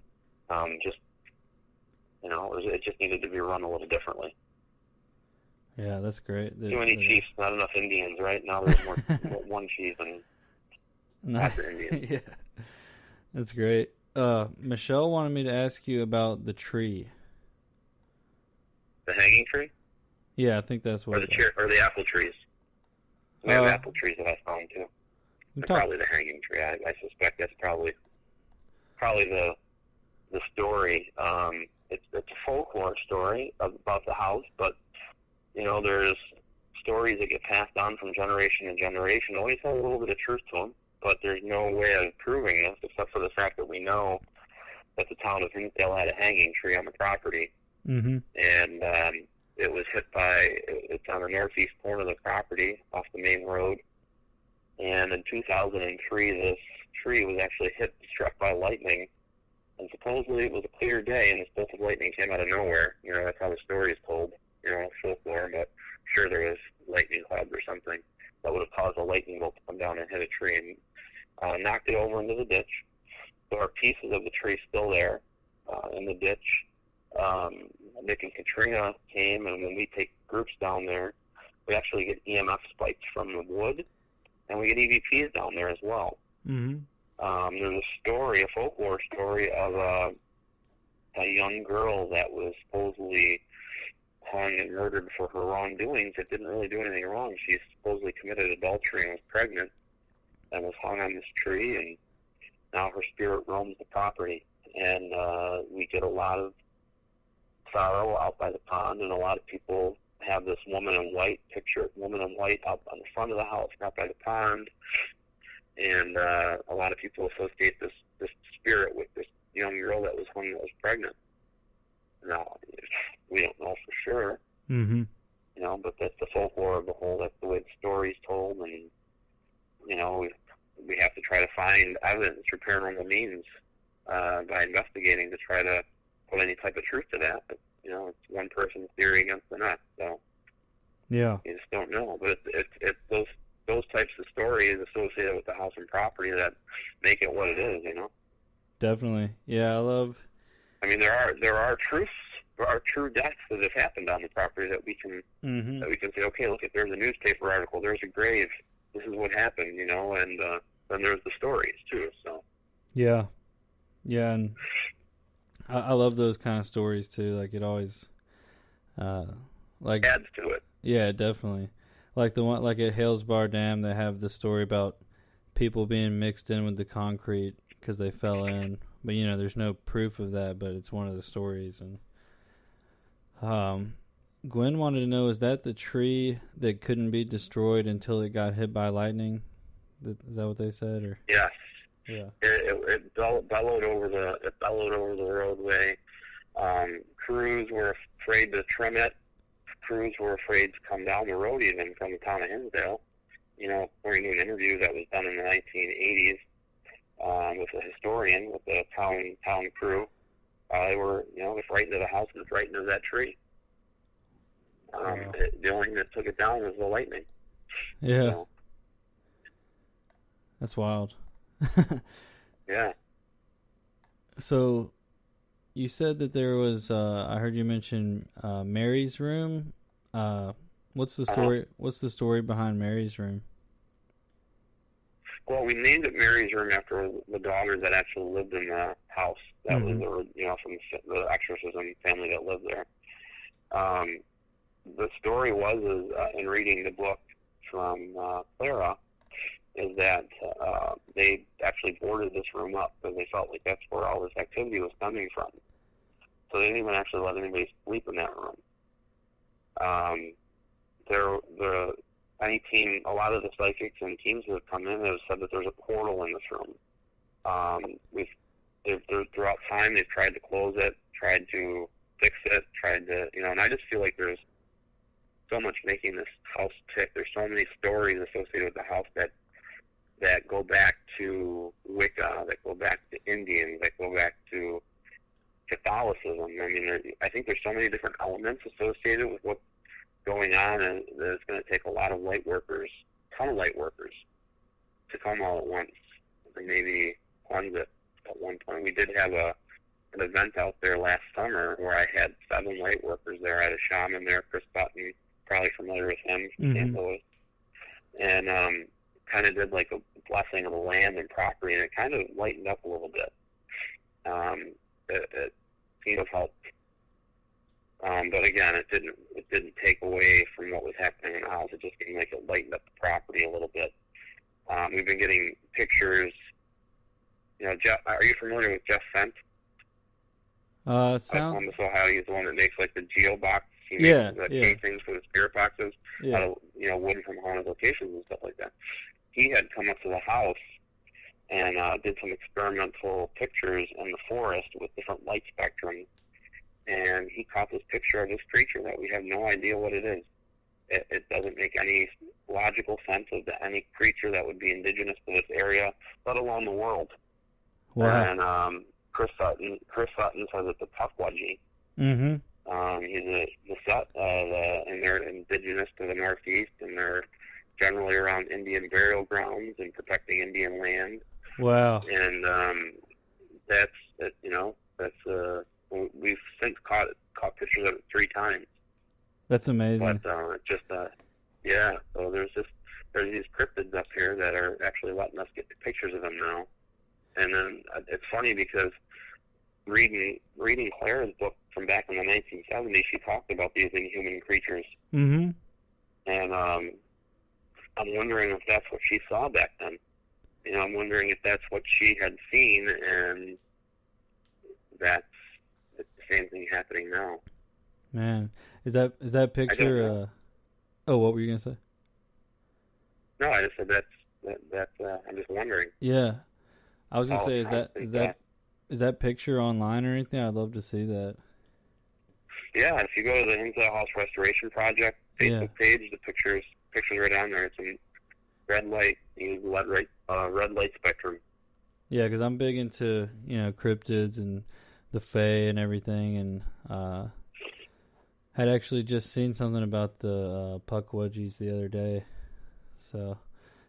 it just needed to be run a little differently. Yeah, that's great. Too many chiefs, not enough Indians, right? Now there's more one chief and after Indians. Yeah, that's great. Michelle wanted me to ask you about the tree. The hanging tree? Yeah, I think that's what. Or the apple trees. We have apple trees that I found too. Probably the hanging tree. I suspect that's probably the story. It's a folklore story about the house, but there's stories that get passed on from generation to generation. Always have a little bit of truth to them, but there's no way of proving this except for the fact that we know that the town of Hinsdale had a hanging tree on the property, and it was hit by. It's on the northeast corner of the property, off the main road. And in 2003, this tree was actually struck by lightning. And supposedly it was a clear day, and this bolt of lightning came out of nowhere. That's how the story is told, folklore. But I'm sure there was lightning clouds or something that would have caused a lightning bolt to come down and hit a tree and knocked it over into the ditch. There are pieces of the tree still there in the ditch. Nick and Katrina came, and when we take groups down there, we actually get EMF spikes from the wood, and we get EVPs down there as well. There's a folklore story of a young girl that was supposedly hung and murdered for her wrongdoings that didn't really do anything wrong. She supposedly committed adultery and was pregnant and was hung on this tree, and now her spirit roams the property. And we get a lot of sorrow out by the pond, and a lot of people have this woman in white up on the front of the house, not by the pond. And a lot of people associate this spirit with this young girl that was hung that was pregnant. Now, we don't know for sure, but that's the folklore of the whole. That's the way the story's told, and we have to try to find evidence through paranormal means by investigating to try to put any type of truth to that. But it's one person's theory against the next, so yeah, you just don't know. But it's those types of stories associated with the house and property that make it what it is, Definitely. Yeah, I love. I mean, there are truths, there are true deaths that have happened on the property that we can say, okay, look, if there's a newspaper article, there's a grave, this is what happened, and then there's the stories too. So yeah, and I love those kind of stories too. Like it always, adds to it. Yeah, definitely. Like the one, like at Hales Bar Dam, they have the story about people being mixed in with the concrete because they fell in. But there's no proof of that. But it's one of the stories. And Gwen wanted to know: is that the tree that couldn't be destroyed until it got hit by lightning? Is that what they said? Or yes. Yeah. It bellowed over the roadway. Crews were afraid to trim it. Crews were afraid to come down the road even from the town of Hinsdale. According to an interview that was done in the 1980s with a historian with the town crew, they were frightened of the house and frightened of that tree. The only thing that took it down was the lightning. Yeah, that's wild. Yeah. So, you said that there was. I heard you mention Mary's room. What's the story? What's the story behind Mary's room? Well, we named it Mary's room after the daughter that actually lived in the house. That was from the exorcism family that lived there. The story was in reading the book from Clara, is that they actually boarded this room up because they felt like that's where all this activity was coming from. So they didn't even actually let anybody sleep in that room. A lot of the psychics and teams that have come in have said that there's a portal in this room. throughout time they've tried to close it, tried to fix it, tried to, and I just feel like there's so much making this house tick. There's so many stories associated with the house that go back to Wicca, that go back to Indians, that go back to Catholicism. I mean, I think there's so many different elements associated with what's going on, and that it's going to take a lot of light workers, a ton of light workers, to come all at once and maybe cleanse it. At one point, we did have an event out there last summer where I had 7 light workers there. I had a shaman there, Chris Button, probably familiar with him from St. Louis, and kind of did like a blessing of the land and property, and it kind of lightened up a little bit. It seemed to have helped, but again, it didn't take away from what was happening in the house. It just seemed like it lightened up the property a little bit. We've been getting pictures. Jeff, are you familiar with Jeff Fent? Sounds. Columbus, Ohio. He's the one that makes like the geo box. He makes the casings for the spirit boxes. Out of wood from haunted locations and stuff like that. He had come up to the house and did some experimental pictures in the forest with different light spectrums. And he caught this picture of this creature that we have no idea what it is. It doesn't make any logical sense of any creature that would be indigenous to this area, let alone the world. Wow. And Chris Sutton says it's a puckwudgie. Mm-hmm. And they're indigenous to the Northeast, and they're generally around Indian burial grounds and protecting Indian land. Wow. And we've since caught pictures of it 3 times. That's amazing. But so there's these cryptids up here that are actually letting us get pictures of them now. And then it's funny because reading Claire's book from back in the 1970s, she talked about these inhuman creatures. Mm-hmm. And I'm wondering if that's what she saw back then. I'm wondering if that's what she had seen, and that's the same thing happening now. Man, is that picture? What were you gonna say? No, I just said that's. I'm just wondering. Yeah, I was gonna say, is that picture online or anything? I'd love to see that. Yeah, if you go to the Hinsdale House Restoration Project Facebook page, the pictures right on there. It's in red light. You use red light spectrum. Yeah, because I'm big into cryptids and the Fae and everything, and had actually just seen something about the puckwudgies the other day. So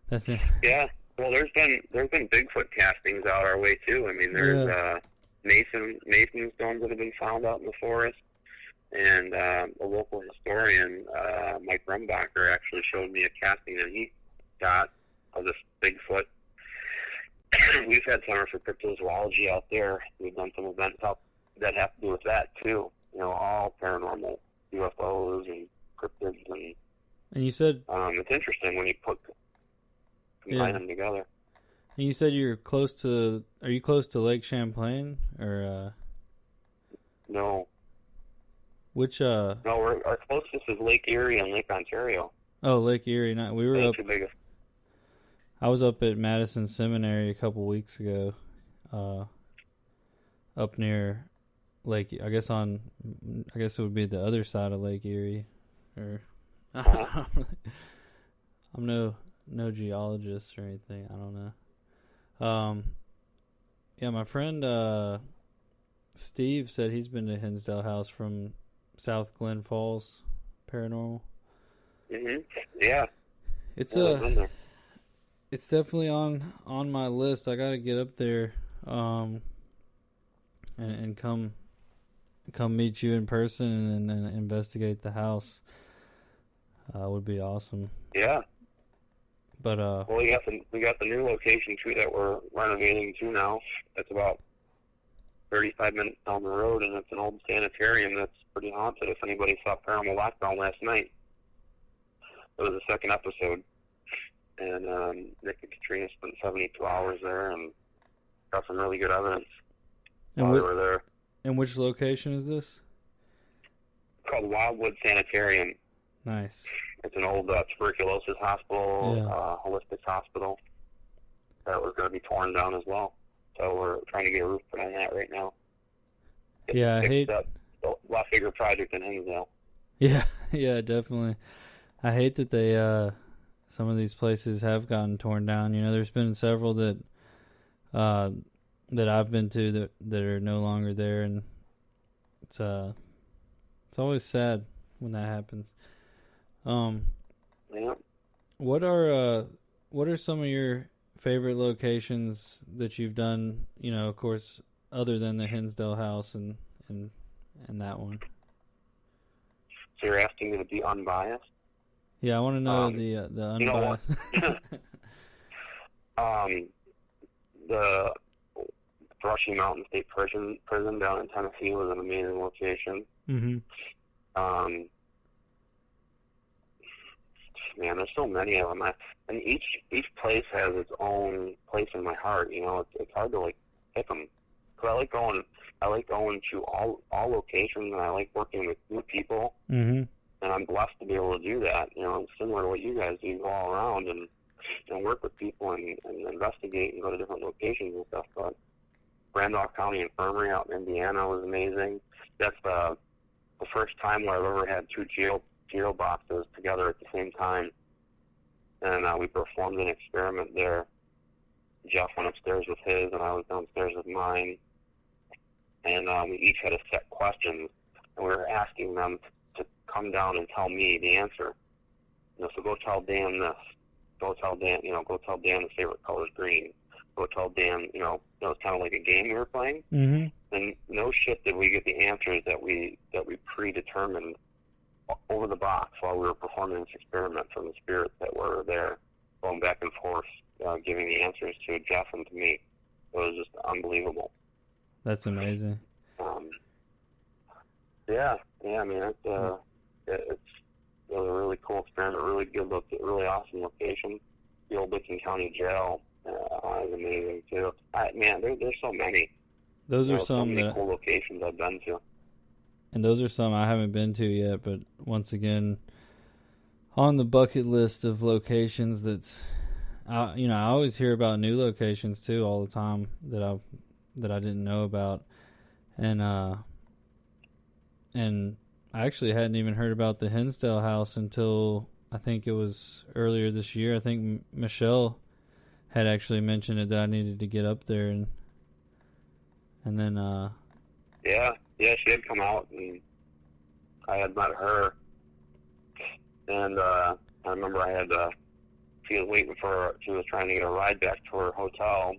that's it. Yeah. Well, there's been Bigfoot castings out our way too. I mean, there's Mason stones that have been found out in the forest, and a local historian, Mike Rumbacher, actually showed me a casting that he got of this Bigfoot. We've had Center for Cryptozoology out there. We've done some events out that have to do with that too. All paranormal, UFOs and cryptids, and you said it's interesting when you combine them together. And you said you're close to. Are you close to Lake Champlain or? No. Which No, our closest is Lake Erie and Lake Ontario. Oh, Lake Erie. Not we were up. Too big. I was up at Madison Seminary a couple weeks ago, up near Lake. I guess it would be the other side of Lake Erie, or I'm no geologist or anything. I don't know. Yeah, my friend Steve said he's been to Hinsdale House from South Glen Falls Paranormal. Mhm. Yeah. It's definitely on my list. I got to get up there, and come meet you in person and investigate the house. Would be awesome. Yeah. But well, we got the new location too that we're renovating to now. It's about 35 minutes down the road, and it's an old sanitarium that's pretty haunted. If anybody saw Paranormal Lockdown last night, it was the second episode, and Nick and Katrina spent 72 hours there and got some really good evidence while they were there. And which location is this? It's called Wildwood Sanitarium. Nice. It's an old tuberculosis hospital, holistic hospital that was going to be torn down as well. So we're trying to get a roof put on that right now. Yeah, I hate... Up. A lot bigger project than Hinsdale. Yeah, yeah, definitely. I hate that they, some of these places have gotten torn down. You know, there's been several that I've been to that are no longer there, and it's always sad when that happens. Yeah. What are some of your favorite locations that you've done? You know, of course, other than the Hinsdale house and that one. So you're asking me to be unbiased? Yeah, I want to know the unbiased. You know what? The Brushy Mountain State Prison down in Tennessee was an amazing location. Mm-hmm. Man, there's so many of them, and each place has its own place in my heart. You know, it's hard to like pick them. Cause I like going to all locations, and I like working with new people. Mm-hmm. And I'm blessed to be able to do that. You know, similar to what you guys do, go all around and work with people and investigate and go to different locations and stuff. But Randolph County Infirmary out in Indiana was amazing. That's the first time where I've ever had two jail boxes together at the same time. And we performed an experiment there. Jeff went upstairs with his, and I was downstairs with mine. And we each had a set questions, and we were asking them to come down and tell me the answer. You know, so go tell Dan this. Go tell Dan his favorite color is green. Go tell Dan, you know, it was kind of like a game we were playing. Mm-hmm. And no shit did we get the answers that we predetermined over the box while we were performing this experiment from the spirits that were there, going back and forth, giving the answers to Jeff and to me. It was just unbelievable. That's amazing. Yeah. I mean, it was a really cool experiment, really good look, really awesome location. The old Licking County Jail is amazing too. Man, there's so many. Those are some so many cool locations I've been to. And those are some I haven't been to yet, but once again, on the bucket list of locations that's, I always hear about new locations too all the time that I didn't know about. And I actually hadn't even heard about the Hinsdale house until I think it was earlier this year. I think Michelle had actually mentioned it, that I needed to get up there, and then Yeah, she had come out, and I had met her, and I remember she was waiting she was trying to get a ride back to her hotel.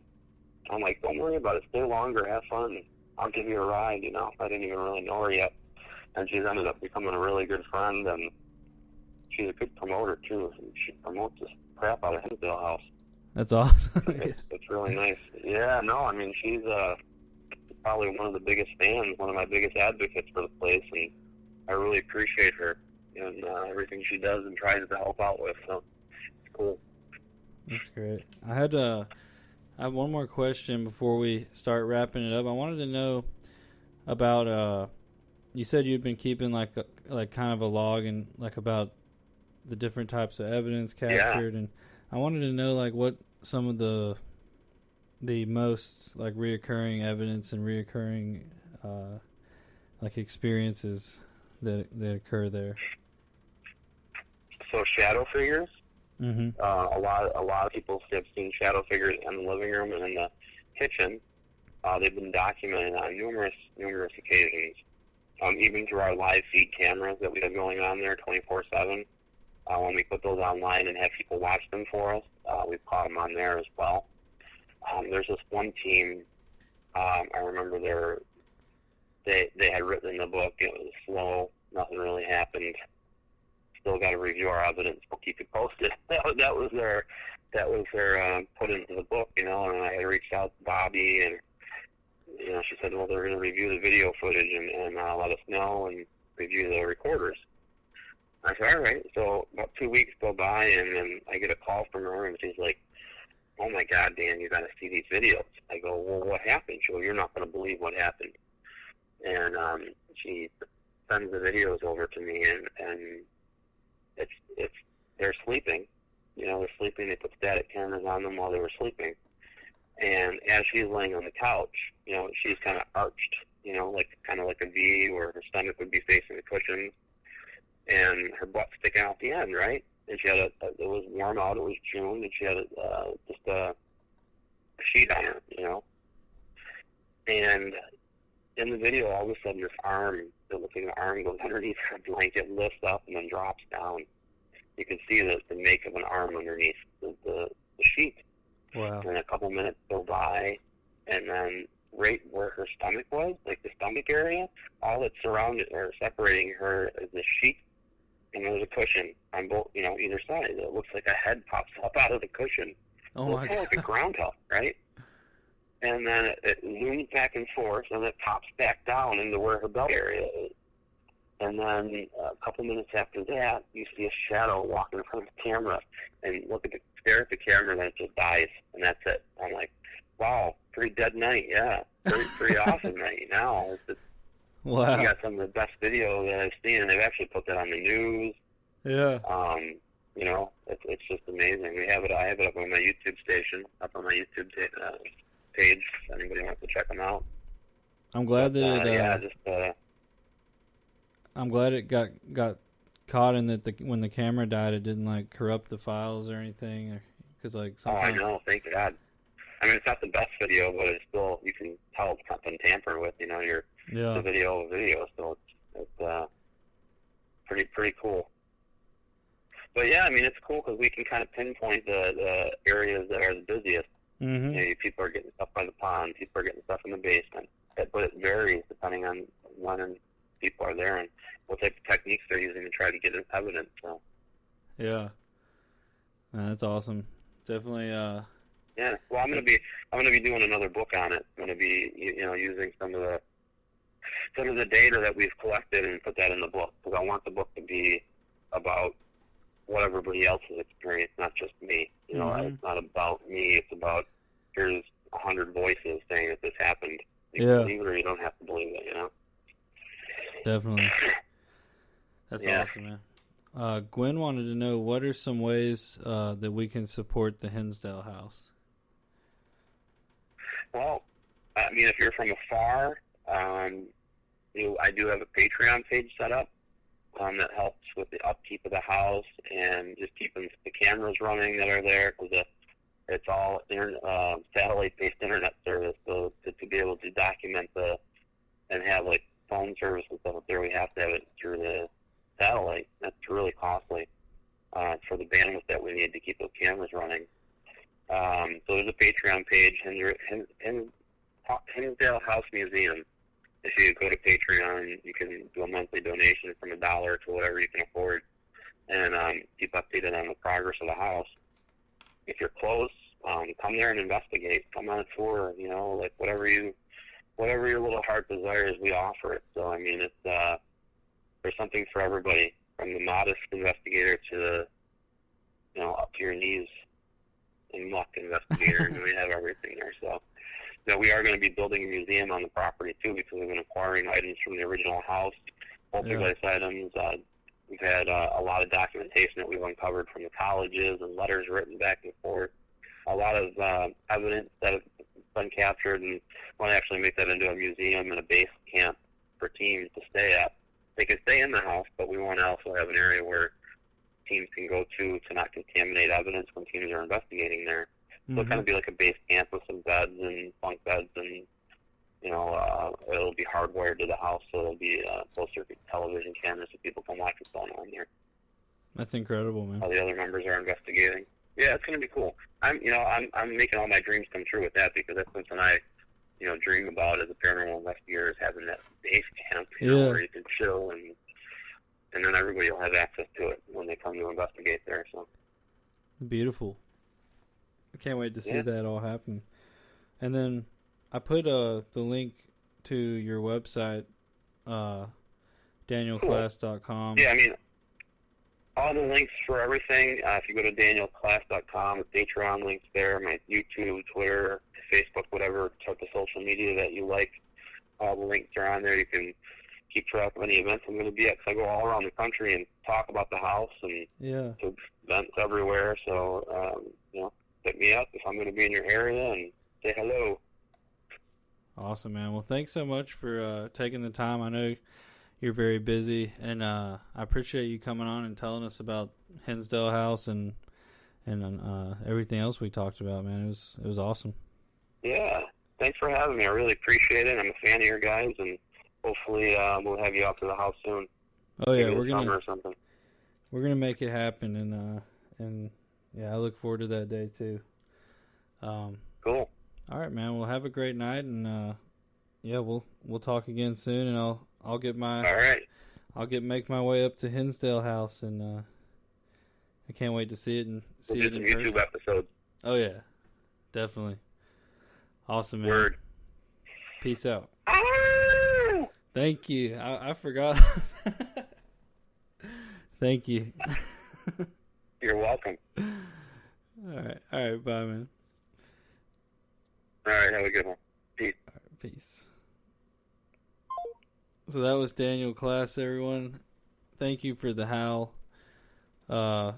I'm like, don't worry about it, stay longer, have fun, I'll give you a ride, you know. I didn't even really know her yet, and she's ended up becoming a really good friend, and she's a good promoter, too. She promotes the crap out of Hinsdale House. That's awesome. It's really nice. Yeah, no, I mean, she's probably one of the biggest fans, one of my biggest advocates for the place, and I really appreciate her and everything she does and tries to help out with. So it's cool. That's great. I have one more question before we start wrapping it up. I wanted to know about you said you'd been keeping like kind of a log and like about the different types of evidence captured, and I wanted to know like what some of the most like reoccurring evidence and reoccurring like experiences that occur there. So shadow figures. Mm-hmm. A lot of people have seen shadow figures in the living room and in the kitchen. They've been documented on numerous occasions. Even through our live feed cameras that we have going on there 24/7. When we put those online and have people watch them for us, we've caught them on there as well. There's this one team, I remember they had written in the book, it was slow, nothing really happened, still got to review our evidence, we'll keep it posted. That was their put into the book, you know, and I had reached out to Bobby, and, you know, she said, well, they're going to review the video footage and let us know and review the recorders. I said, all right. So about 2 weeks go by, and then I get a call from her, and she's like, oh, my God, Dan, you got to see these videos. I go, well, what happened? She goes, you're not going to believe what happened. And she sends the videos over to me, and they're sleeping. You know, they're sleeping. They put static cameras on them while they were sleeping. And as she's laying on the couch, she's kind of arched, kind of like a V, where her stomach would be facing the cushions, and her butt sticking out the end, right? And she had it was warm out, it was June, and she had just a sheet on her, And in the video, all of a sudden, this arm, the looking arm, goes underneath her blanket, lifts up, and then drops down. You can see the make of an arm underneath the sheet. Wow. And a couple minutes go by, and then right where her stomach was, like the stomach area, all that's surrounded or separating her is the sheet, and there's a cushion on both, either side. It looks like a head pops up out of the cushion. Oh my God. Kind of like a groundhog, right? And then it zooms back and forth, and it pops back down into where her belly area is. And then a couple minutes after that, you see a shadow walking in front of the camera, and stare at the camera, and then it just dies, and that's it. I'm like, wow, pretty dead night, yeah. Pretty awesome night. Now, wow. We got some of the best video that I've seen, and they've actually put that on the news. Yeah. It's just amazing. I have it up on my YouTube station, up on my YouTube page, if anybody wants to check them out. I'm glad I'm glad it got caught in that when the camera died, it didn't like corrupt the files or anything, because like. Oh, I know. Thank God. I mean, it's not the best video, but it's still, you can tell it's not been tampered with. The video of video, so it's pretty cool. But yeah, I mean, it's cool because we can kind of pinpoint the areas that are the busiest. Mm-hmm. People are getting stuff by the pond. People are getting stuff in the basement. But it varies depending on when people are there and what type of techniques they're using to try to get evidence. So. Yeah, that's awesome. Definitely. Yeah. Well, I'm gonna be doing another book on it. I'm gonna be using some of the data that we've collected and put that in the book, because I want the book to be about what everybody else has experienced, not just me. It's not about me. It's about, here's 100 voices saying that this happened. You can believe it or you don't have to believe it, Definitely. That's awesome, man. Gwen wanted to know, what are some ways that we can support the Hinsdale house? Well, I mean, if you're from afar, I do have a Patreon page set up that helps with the upkeep of the house and just keeping the cameras running that are there, because it's all satellite-based internet service. So to be able to document and have like phone service and stuff up there, we have to have it through the satellite. That's really costly for the bandwidth that we need to keep those cameras running. So there's a Patreon page, Hinsdale House Museum. If you go to Patreon, you can do a monthly donation from $1 to whatever you can afford, and keep updated on the progress of the house. If you're close, come there and investigate. Come on a tour. Like whatever your little heart desires, we offer it. So I mean, it's there's something for everybody, from the modest investigator to the up to your knees in muck investigator, and we have everything there. So. We are going to be building a museum on the property, too, because we've been acquiring items from the original house, poltergeist items. We've had a lot of documentation that we've uncovered from the colleges and letters written back and forth. A lot of evidence that has been captured, and want to actually make that into a museum and a base camp for teams to stay at. They can stay in the house, but we want to also have an area where teams can go to not contaminate evidence when teams are investigating there. So it'll kind of be like a base camp with some beds and bunk beds, and it'll be hardwired to the house, so it'll be closed circuit television cameras so people can watch what's going on there. That's incredible, man. All the other members are investigating. Yeah, it's going to be cool. I'm making all my dreams come true with that, because that's something I dream about as a paranormal investigator, is having that base camp, where you can chill, and then everybody will have access to it when they come to investigate there. So beautiful. I can't wait to see that all happen. And then I put the link to your website, danielklaes.com. Yeah, I mean, all the links for everything, if you go to danielklaes.com, the Patreon links there, my YouTube, Twitter, Facebook, whatever type of social media that you like, all the links are on there. You can keep track of any events I'm going to be at, because I go all around the country and talk about the house and to events everywhere. So, hit me up if I'm going to be in your area, and say hello. Awesome, man. Well, thanks so much for taking the time. I know you're very busy, and I appreciate you coming on and telling us about Hinsdale House and everything else we talked about, man. It was awesome. Yeah, thanks for having me. I really appreciate it. I'm a fan of your guys, and hopefully we'll have you out to the house soon. Oh yeah, maybe summer or something. We're gonna make it happen, and yeah, I look forward to that day too. Cool. All right, man. Well, have a great night, and yeah, we'll talk again soon, and I'll get my all right. make my way up to Hinsdale House, and I can't wait to see it and see We'll it in do some person. YouTube episodes. Oh yeah, definitely. Awesome, man. Word. Peace out. Ah! Thank you. I forgot. Thank you. You're welcome. All right, bye, man. All right, have a good one. Peace. All right, peace. So that was Daniel Klaes, everyone. Thank you for the howl. What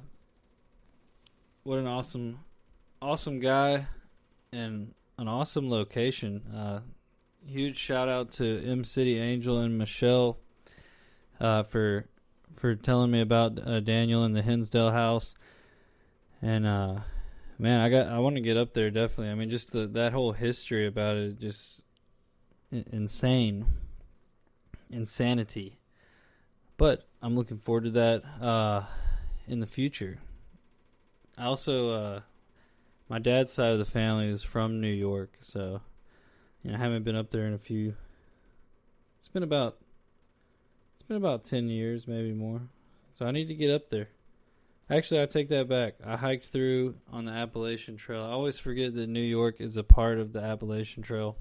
an awesome guy and an awesome location. Huge shout out to M City Angel and Michelle for telling me about Daniel and the Hinsdale House. And man, I want to get up there definitely. I mean, just that whole history about it, just insanity. But I'm looking forward to that in the future. I also my dad's side of the family is from New York, so I haven't been up there in a few. It's been about 10 years, maybe more. So I need to get up there. Actually, I take that back. I hiked through on the Appalachian Trail. I always forget that New York is a part of the Appalachian Trail,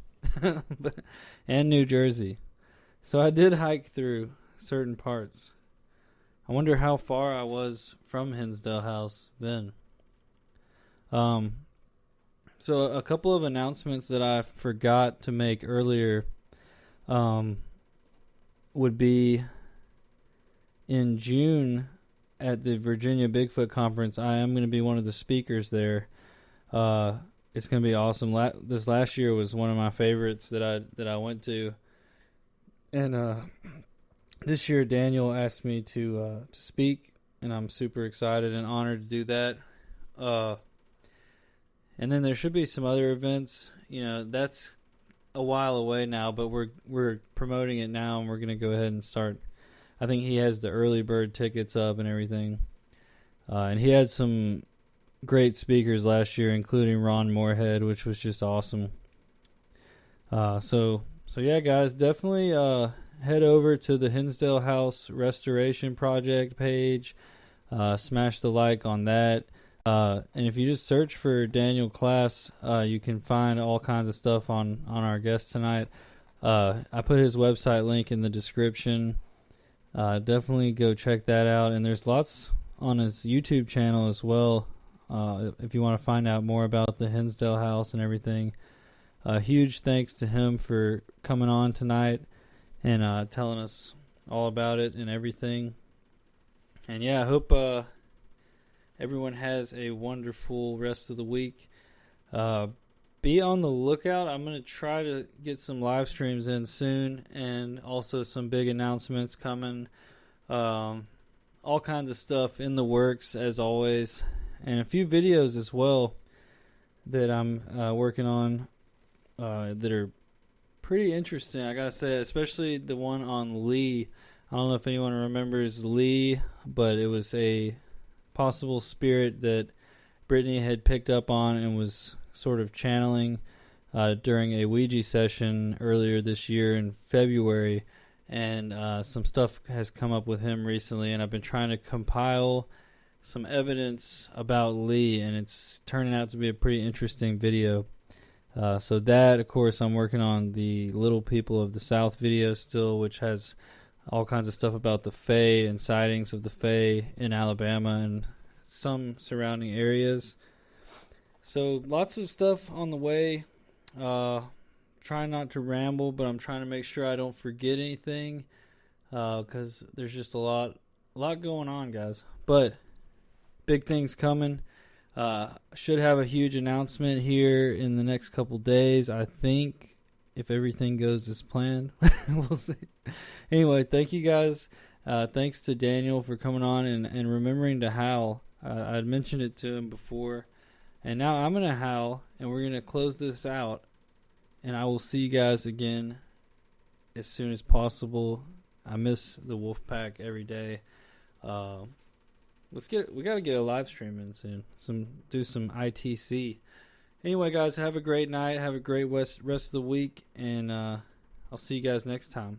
and New Jersey. So I did hike through certain parts. I wonder how far I was from Hinsdale House then. So a couple of announcements that I forgot to make earlier would be in June at the Virginia Bigfoot Conference. I am going to be one of the speakers there. It's going to be awesome. This last year was one of my favorites that I went to, and this year Daniel asked me to speak, and I'm super excited and honored to do that. And then there should be some other events. That's a while away now, but we're promoting it now, and we're going to go ahead and start. I think he has the early bird tickets up and everything. And he had some great speakers last year, including Ron Moorhead, which was just awesome. So yeah, guys, definitely head over to the Hinsdale House Restoration Project page. Smash the like on that. And if you just search for Daniel Klaes, you can find all kinds of stuff on our guest tonight. I put his website link in the description. Definitely go check that out. And there's lots on his YouTube channel as well, if you want to find out more about the Hinsdale House and everything. Huge thanks to him for coming on tonight and telling us all about it and everything. And yeah, I hope everyone has a wonderful rest of the week. Be on the lookout. I'm going to try to get some live streams in soon, and also some big announcements coming. All kinds of stuff in the works, as always. And a few videos as well that I'm working on that are pretty interesting, I got to say, especially the one on Lee. I don't know if anyone remembers Lee, but it was a possible spirit that Brittany had picked up on and was sort of channeling during a Ouija session earlier this year in February, and some stuff has come up with him recently, and I've been trying to compile some evidence about Lee, and it's turning out to be a pretty interesting video. So that, of course, I'm working on the Little People of the South video still, which has all kinds of stuff about the Fae and sightings of the Fae in Alabama and some surrounding areas. So lots of stuff on the way. Trying not to ramble, but I'm trying to make sure I don't forget anything, because there's just a lot going on, guys. But big things coming. Should have a huge announcement here in the next couple days, I think, if everything goes as planned. We'll see. Anyway, thank you guys. Thanks to Daniel for coming on and remembering to howl. I had mentioned it to him before. And now I'm going to howl, and we're going to close this out. And I will see you guys again as soon as possible. I miss the Wolfpack every day. We got to get a live stream in soon. Do some ITC. Anyway, guys, have a great night. Have a great rest of the week. And I'll see you guys next time.